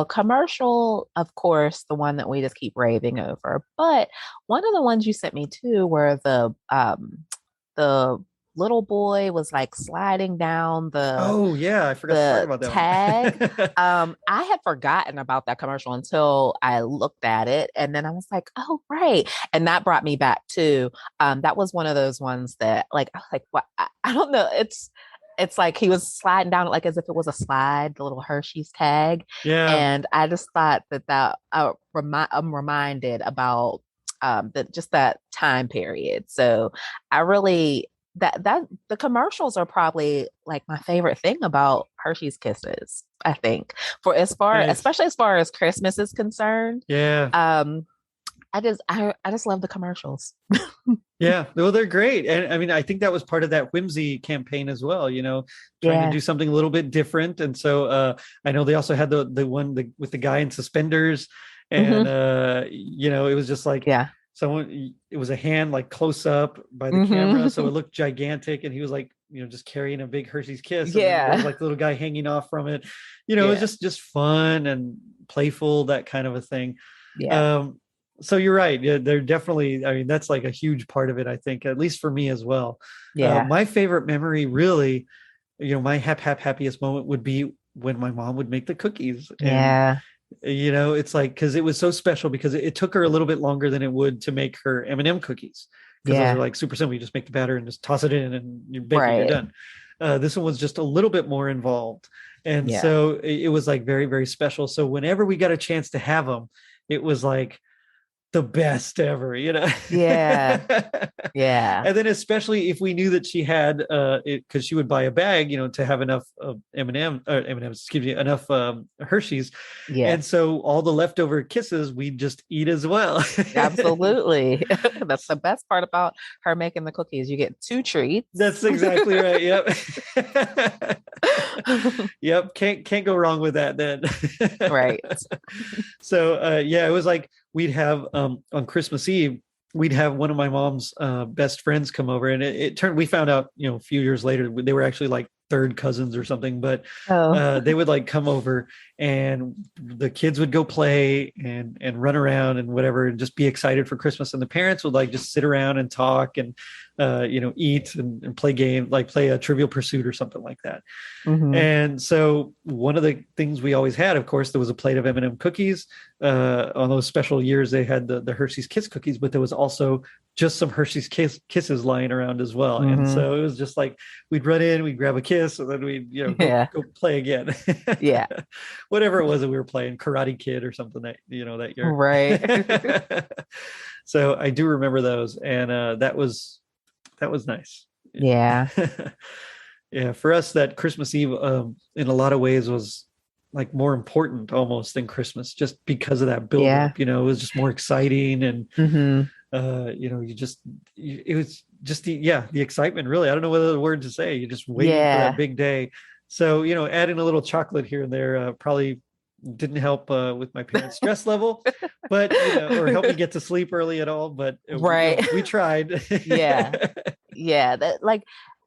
commercial, of course, the one that we just keep raving over. But one of the ones you sent me too, where the little boy was like sliding down I forgot to talk about that tag. I had forgotten about that commercial until I looked at it, and then I was like, oh right, and that brought me back to that was one of those ones that like I was like, what? I don't know. It's like he was sliding down it like as if it was a slide, the little Hershey's tag. Yeah. And I just thought that I'm reminded about just that time period. So I really that the commercials are probably like my favorite thing about Hershey's Kisses, I think. Especially as far as Christmas is concerned. Yeah. I just love the commercials. Yeah, well, they're great. And I mean, I think that was part of that whimsy campaign as well, trying to do something a little bit different. And so I know they also had the one with the guy in suspenders, and it was just like it was a hand like close up by the camera, so it looked gigantic, and he was like just carrying a big Hershey's Kiss. There was like the little guy hanging off from it. It was just fun and playful, that kind of a thing. So you're right. Yeah, they're definitely, I mean, that's like a huge part of it, I think, at least for me as well. My favorite memory really, my happiest moment would be when my mom would make the cookies. And, it's like, because it was so special, because it took her a little bit longer than it would to make her M&M cookies. Because those are like super simple. You just make the batter and just toss it in and you bake it, you're done. This one was just a little bit more involved. And so it was like very, very special. So whenever we got a chance to have them, it was like the best ever, you know? Yeah. Yeah. And then especially if we knew that she had it, because she would buy a bag, you know, to have enough M&Ms, excuse me, enough Hershey's. And Yes. so all the leftover kisses we'd just eat as well. Absolutely. That's the best part about her making the cookies. You get two treats. That's exactly right. Yep. Yep. Can't go wrong with that then. Right. So yeah, it was like we'd have on Christmas Eve, we'd have one of my mom's best friends come over, and it turned, we found out, you know, a few years later they were actually like third cousins or something, but Oh. they would like come over, and the kids would go play and run around and whatever, and just be excited for Christmas, and the parents would like just sit around and talk and you know, eat and play game, like play a Trivial Pursuit or something like that. Mm-hmm. And so one of the things we always had, of course, there was a plate of M&M cookies. On those special years, they had the Hershey's Kiss cookies, but there was also just some Hershey's Kisses lying around as well. Mm-hmm. And so it was just like, we'd run in, we'd grab a kiss, and then we'd, you know, go play again. Yeah. Whatever it was that we were playing, Karate Kid or something that, you know, that year. Right. So I do remember those. And that was nice. Yeah. Yeah, for us, that Christmas Eve, in a lot of ways, was like more important almost than Christmas, just because of that build up. You know, it was just more exciting, and you know, it was just the excitement. Really, I don't know what other word to say. You're just waiting for that big day. So, you know, adding a little chocolate here and there probably didn't help with my parents' stress level, but you know, or help me get to sleep early at all. But right, we tried. Yeah. That, like,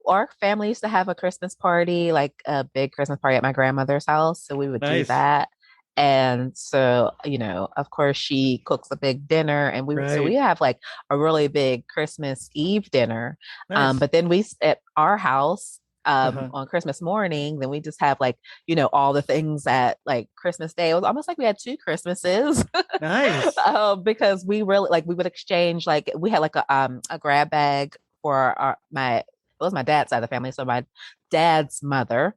our family used to have a Christmas party, like a big Christmas party at my grandmother's house. So we would do that. And so, you know, of course, she cooks a big dinner, and we have like a really big Christmas Eve dinner. But then we at our house on Christmas morning, then we just have like, you know, all the things at like Christmas Day. It was almost like we had two Christmases. Nice. Because we really, like, we would exchange, like, we had like a grab bag for it was my dad's side of the family. So my dad's mother,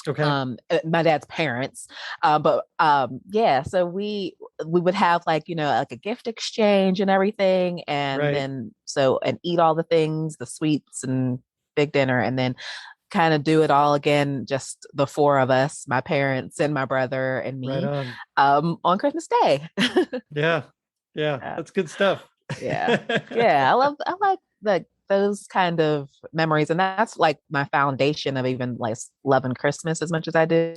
my dad's parents. Yeah, so we would have like, you know, like a gift exchange and everything. And then and eat all the things, the sweets and big dinner, and then kind of do it all again, just the four of us, my parents and my brother and me, on Christmas Day. Yeah. That's good stuff. Yeah. I like those kind of memories, and that's like my foundation of even like loving Christmas as much as I do.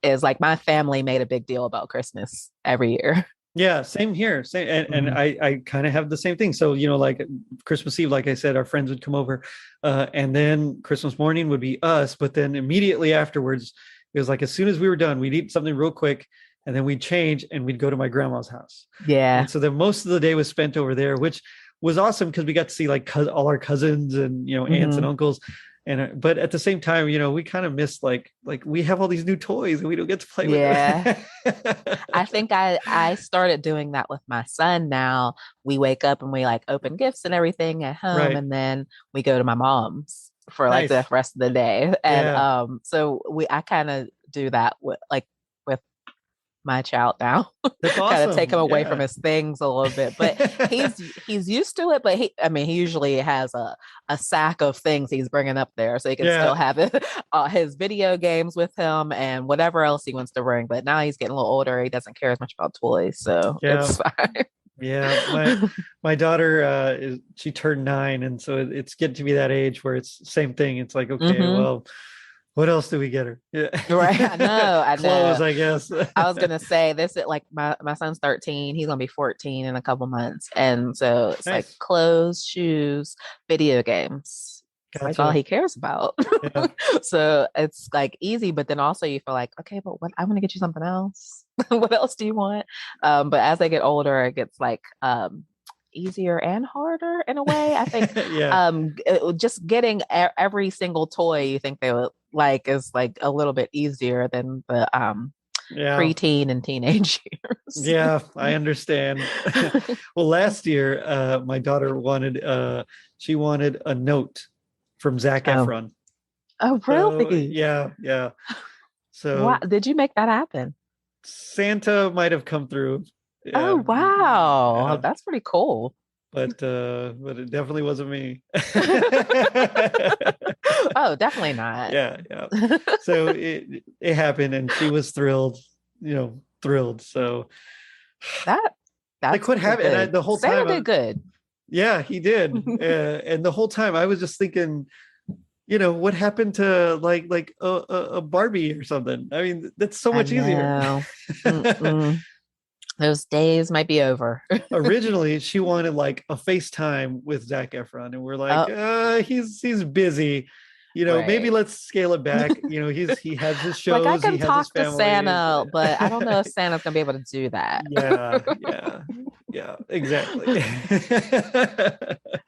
Is like my family made a big deal about Christmas every year. Yeah, same here. And I kind of have the same thing. So, you know, like Christmas Eve, like I said, our friends would come over, and then Christmas morning would be us. But then immediately afterwards, it was like as soon as we were done, we'd eat something real quick, and then we'd change and we'd go to my grandma's house. Yeah. And so then most of the day was spent over there, which was awesome because we got to see like all our cousins and, you know, aunts and uncles. And but at the same time, you know, we kind of miss like we have all these new toys and we don't get to play with them. I think I started doing that with my son. Now we wake up and we like open gifts and everything at home, and then we go to my mom's for like the rest of the day. And so I kind of do that with my child now. That's awesome. Kind of take him away from his things a little bit, but he's used to it. But he usually has a sack of things he's bringing up there, so he can still have it, his video games with him and whatever else he wants to bring. But now he's getting a little older; he doesn't care as much about toys, so it's fine. Yeah, my daughter she turned 9, and so it's getting to be that age where it's the same thing. It's like, okay, well, what else do we get her? Yeah. Right. I know. Clothes, I guess. I was going to say this, like my son's 13. He's going to be 14 in a couple months. And so it's like clothes, shoes, video games. Gotcha. That's all he cares about. Yeah. So it's like easy, but then also you feel like, okay, but what, I'm going to get you something else. What else do you want? But as they get older, it gets like, easier and harder in a way. I think just getting every single toy you think they would like is like a little bit easier than the preteen and teenage years. Yeah, I understand. Well, last year my daughter wanted she wanted a note from Zac Efron. Oh, really? So, yeah. So did you make that happen? Santa might have come through. Oh, Yeah. wow. Yeah. That's pretty cool. But it definitely wasn't me. Oh, definitely not. Yeah, yeah. So it happened, and she was thrilled, thrilled. So That like that's what really happened? And good. the whole Santa time, did good. yeah, he did. And the whole time, I was just thinking, what happened to like a Barbie or something? I mean, that's so I much easier. know. Mm-mm. Those days might be over. Originally, she wanted like a FaceTime with Zac Efron, and we're like, Oh, he's busy. Maybe right. let's scale it back. He has his Like I shows, he can has his talk to families. Santa, but I don't know if Santa's gonna be able to do that. Yeah, yeah, yeah, exactly.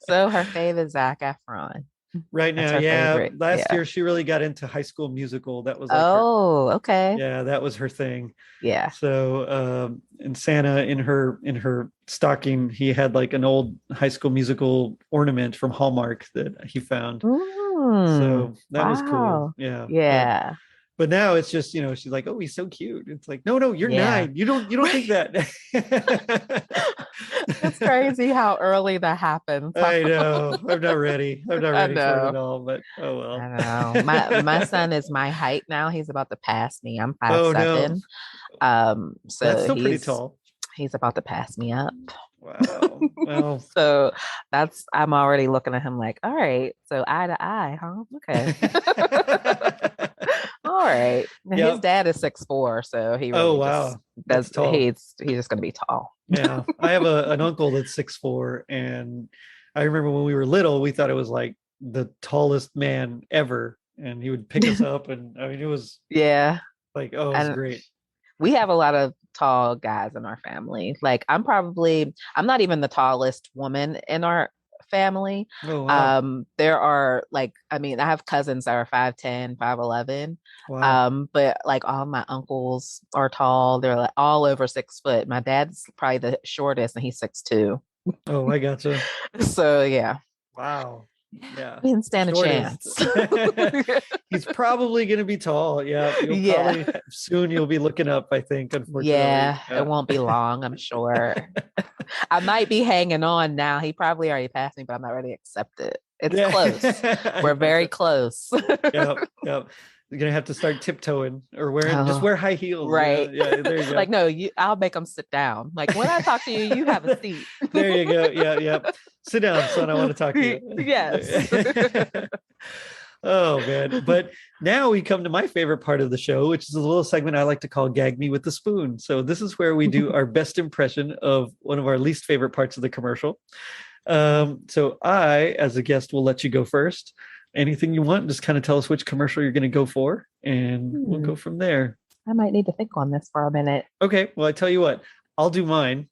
So her fave is Zac Efron. Right That's now, her yeah. favorite. Last Yeah. year, she really got into High School Musical. That was like her, Oh, okay. yeah, that was her thing. Yeah. So, and Santa in her stocking, he had like an old High School Musical ornament from Hallmark that he found. Mm, So that was cool. wow. Yeah, Yeah. but now it's just she's like, oh, he's so cute. It's like, no, you're Yeah. 9. You don't think Right. that. It's crazy how early that happens. Huh? I know. I'm not ready. I'm not I ready for it at know. all. But oh I well. know. My son is my height now. He's about to pass me. I'm five Oh no, seven. that's So still pretty tall. he's about to pass me up. Wow. Well, So I'm already looking at him like, all right, so eye to eye, huh? Okay. All right. His yep. dad is 6'4", so he Oh really just wow, that's tall. he's just gonna be tall. Yeah, I have an uncle that's 6'4", and I remember when we were little, we thought it was like the tallest man ever, and he would pick us up, and I mean, it was Yeah. like, oh, it was And great. we have a lot of tall guys in our family. Like I'm not even the tallest woman in our family. Oh wow, There are like, I mean, I have cousins that are 5'10", 5'11". wow. But like all my uncles are tall. They're like all over 6 foot. My dad's probably the shortest and he's 6'2". Oh, I gotcha. So yeah. Wow. Yeah. We didn't stand a Shortest. chance. He's probably going to be tall. Yeah. Yeah. You'll be looking up, I think, unfortunately. Yeah, it Yeah. won't be long, I'm sure. I might be hanging on now. He probably already passed me, but I'm not ready to accept it. It's Yeah. close. I We're very gotcha. close. Yep. Yep. You're going to have to start tiptoeing or just Oh, wear high heels. Yeah. right. Yeah. There you go. Like, no, I'll make them sit down. Like when I talk to you, you have a seat. There you go. Yeah. Yeah. Sit down, son. I want to talk to you. Yes. Oh man. But now we come to my favorite part of the show, which is a little segment I like to call Gag Me with the Spoon. So this is where we do our best impression of one of our least favorite parts of the commercial. So I, as a guest, will let you go first. Anything you want, just kind of tell us which commercial you're going to go for, and we'll go from there. I might need to think on this for a minute. Okay. Well, I tell you what, I'll do mine.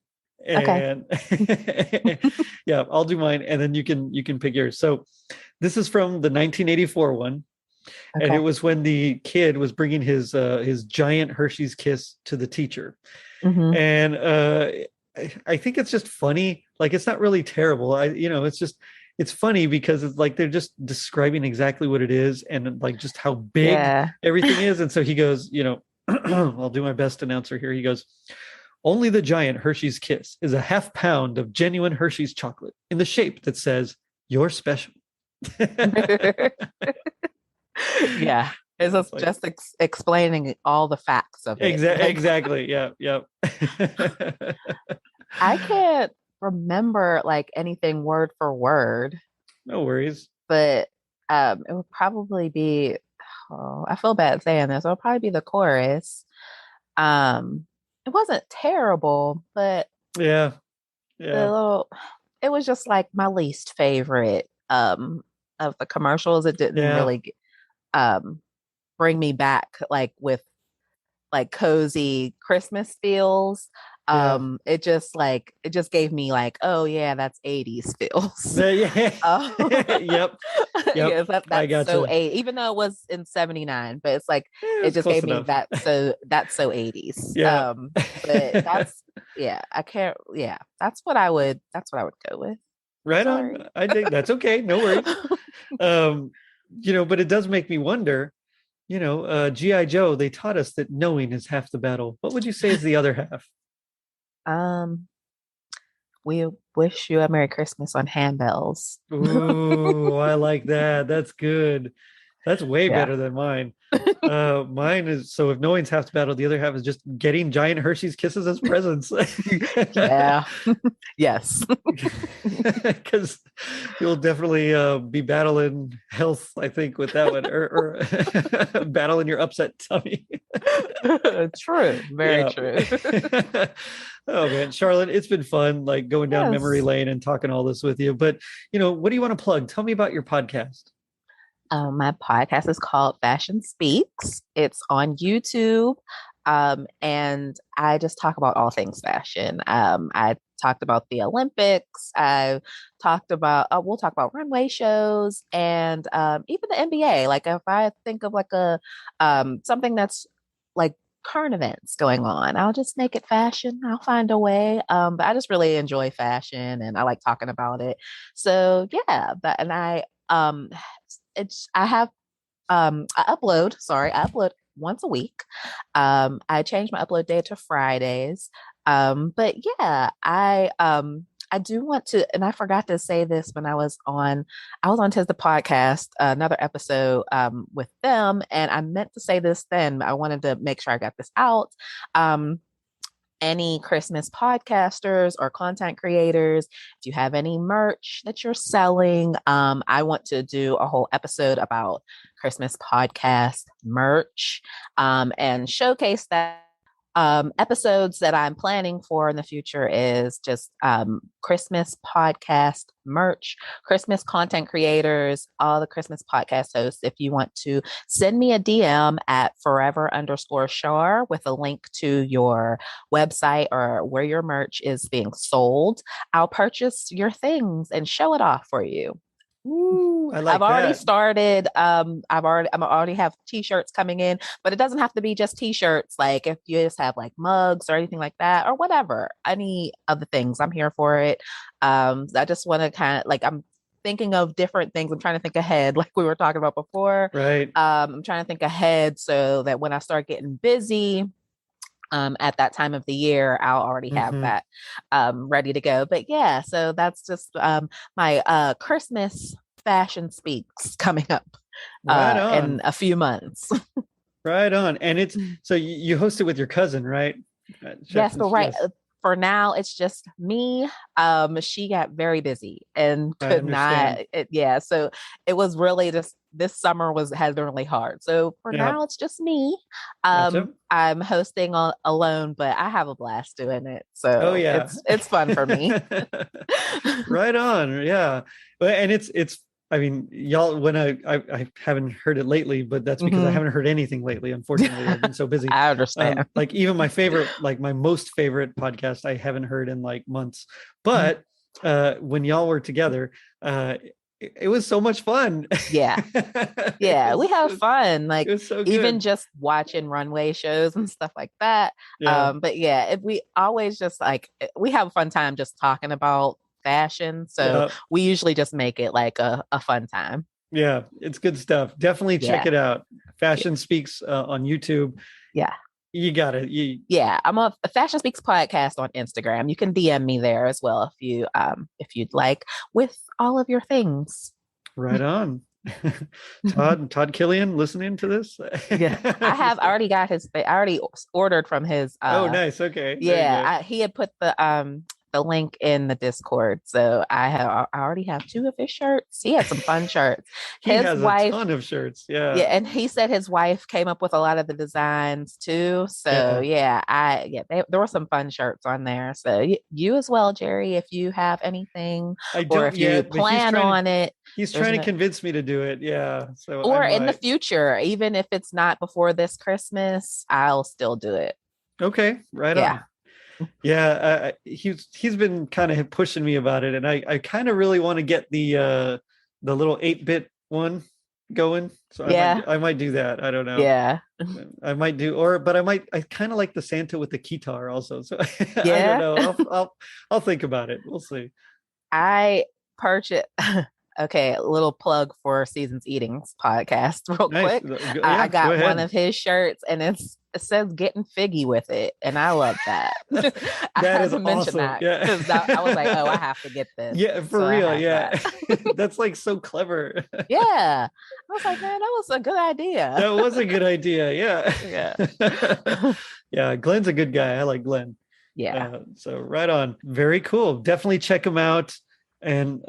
Okay. And yeah, I'll do mine, and then you can pick yours. So this is from the 1984 one, Okay. and it was when the kid was bringing his giant Hershey's Kiss to the teacher. Mhm. And I think it's just funny. Like it's not really terrible. It's funny because it's like they're just describing exactly what it is and like just how big Yeah. everything is. And so he goes, I'll do my best announcer here. He goes, only the giant Hershey's Kiss is a ½ pound of genuine Hershey's chocolate in the shape that says you're special. Yeah. It's just explaining all the facts of it. Exactly. Yeah. Yep. I can't remember like anything word for word, No worries. but it would probably be, I feel bad saying this. It'll probably be the chorus. It wasn't terrible, but Yeah. it was just like my least favorite of the commercials. It didn't really bring me back like with like cozy Christmas feels. It just gave me like, oh yeah, that's 80s feels. Yep. Yes, that's I gotcha. so 80, even though it was in 79, but it's like it just gave enough. me that's so 80s. Yeah. But I can't, that's what I would go with. Right Sorry. on. I think that's okay. No worries. But it does make me wonder, G.I. Joe, they taught us that knowing is half the battle. What would you say is the other half? Um, we wish you a Merry Christmas on handbells. Ooh, I like that. That's good. That's way Yeah. better than mine. Mine is, so if knowing's half the battle, the other half is just getting giant Hershey's Kisses as presents. Yeah. Yes. Because you'll definitely be battling health, I think, with that one, or battling your upset tummy. True. Very true. Oh man, Charlotte, it's been fun, like going down memory Yes. lane and talking all this with you. But what do you want to plug? Tell me about your podcast. My podcast is called Fashion Speaks. It's on YouTube. And I just talk about all things fashion. I talked about the Olympics. I talked about, we'll talk about runway shows and even the NBA. Like if I think of like a something that's like current events going on, I'll just make it fashion. I'll find a way. But I just really enjoy fashion and I like talking about it. So yeah, and I have I upload once a week. I change my upload day to Fridays. But yeah, I do want to, and I forgot to say this when I was on Tis the Podcast, another episode with them, and I meant to say this then, but I wanted to make sure I got this out. Any Christmas podcasters or content creators, if you have any merch that you're selling, I want to do a whole episode about Christmas podcast merch and showcase that. Episodes that I'm planning for in the future is just Christmas podcast merch, Christmas content creators, all the Christmas podcast hosts. If you want to send me a DM at forever_Shar with a link to your website or where your merch is being sold, I'll purchase your things and show it off for you. Ooh, I like I've already that. started. I already have t-shirts coming in, but it doesn't have to be just t-shirts. Like if you just have like mugs or anything like that or whatever, any of the things, I'm here for it. I just want to kind of like, I'm thinking of different things. I'm trying to think ahead, like we were talking about before. Right. I'm trying to think ahead so that when I start getting busy, at that time of the year, I'll already have that ready to go. But yeah, so that's just my Christmas Fashion Speaks coming up Right on. in a few months. Right on. And it's so you host it with your cousin, right? Yes, but right. For now, it's just me. She got very busy and could not. So it was really just this summer has been really hard. So for now, it's just me. Gotcha. I'm hosting alone, but I have a blast doing it. So it's fun for me. Right on. Yeah. And it's I mean, y'all, when I haven't heard it lately, but that's because I haven't heard anything lately. Unfortunately, I've been so busy. I understand. Like even my favorite, like my most favorite podcast, I haven't heard in like months. But when y'all were together, it was so much fun. Yeah. Yeah. We have fun. Like so even just watching runway shows and stuff like that. Yeah. But yeah, if we always just like, we have a fun time just talking about fashion. So we usually just make it like a fun time. Yeah. It's good stuff. Definitely check it out. Fashion Speaks on YouTube. Yeah. You got it. Yeah, I'm a Fashion Speaks podcast on Instagram. You can DM me there as well if you'd like, with all of your things. Right on. Todd Killian listening to this? Yeah, I already ordered from his. Oh, nice. Okay. Yeah, he had put the link in the Discord, so I already have 2 of his shirts. He has some fun shirts. He has a ton of shirts. Yeah, and he said his wife came up with a lot of the designs too. So there were some fun shirts on there. So you as well, Jerry, if you have anything, or if you plan on it. He's trying to convince me to do it. Yeah. So or in the future, even if it's not before this Christmas, I'll still do it. Okay. Right on. Yeah, he's been kind of pushing me about it, and I kind of really want to get the little 8-bit one going. So I might do that. I don't know. Yeah, I might do, but I kind of like the Santa with the guitar also. So I don't know. I'll think about it. We'll see. I purchased. Okay, a little plug for Seasons Eatings podcast real quick. I got one of his shirts, and it's it says getting figgy with it, and I love that. I That had is to mention awesome. that Yeah. because I was like, oh, I have to get this. Yeah, for So I real. have Yeah. that. That's like so clever. Yeah. I was like, man, that was a good idea. That was a good idea. Yeah. Yeah. Yeah, Glenn's a good guy. I like Glenn. Yeah. So right on. Very cool. Definitely check him out. And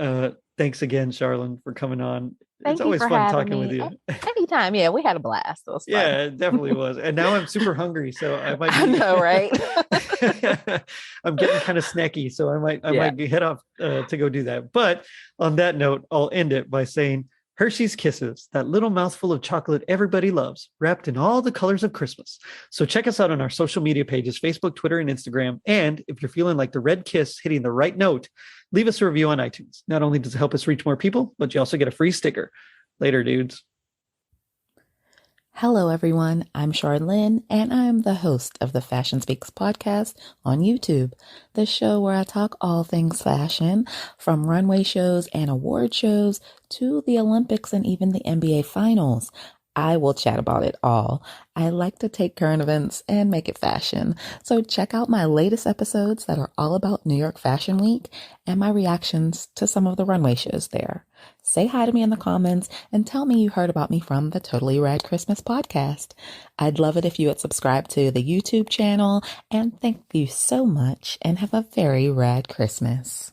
thanks again, Charlyn, for coming on. It's Thank you always for fun having talking with me. you. Anytime. Yeah, we had a blast. It was fun. Yeah, it definitely was. And now I'm super hungry, so I might be I know, right? I'm getting kind of snacky, so I Yeah. might head off to go do that. But on that note, I'll end it by saying Hershey's Kisses, that little mouthful of chocolate everybody loves, wrapped in all the colors of Christmas. So check us out on our social media pages, Facebook, Twitter, and Instagram. And if you're feeling like the red kiss hitting the right note, leave us a review on iTunes. Not only does it help us reach more people, but you also get a free sticker. Later, dudes. Hello, everyone. I'm Charlyn, and I'm the host of the Fashion Speaks podcast on YouTube, the show where I talk all things fashion, from runway shows and award shows to the Olympics and even the NBA finals. I will chat about it all. I like to take current events and make it fashion. So check out my latest episodes that are all about New York Fashion Week and my reactions to some of the runway shows there. Say hi to me in the comments and tell me you heard about me from the Totally Rad Christmas podcast. I'd love it if you would subscribe to the YouTube channel, and thank you so much and have a very rad Christmas.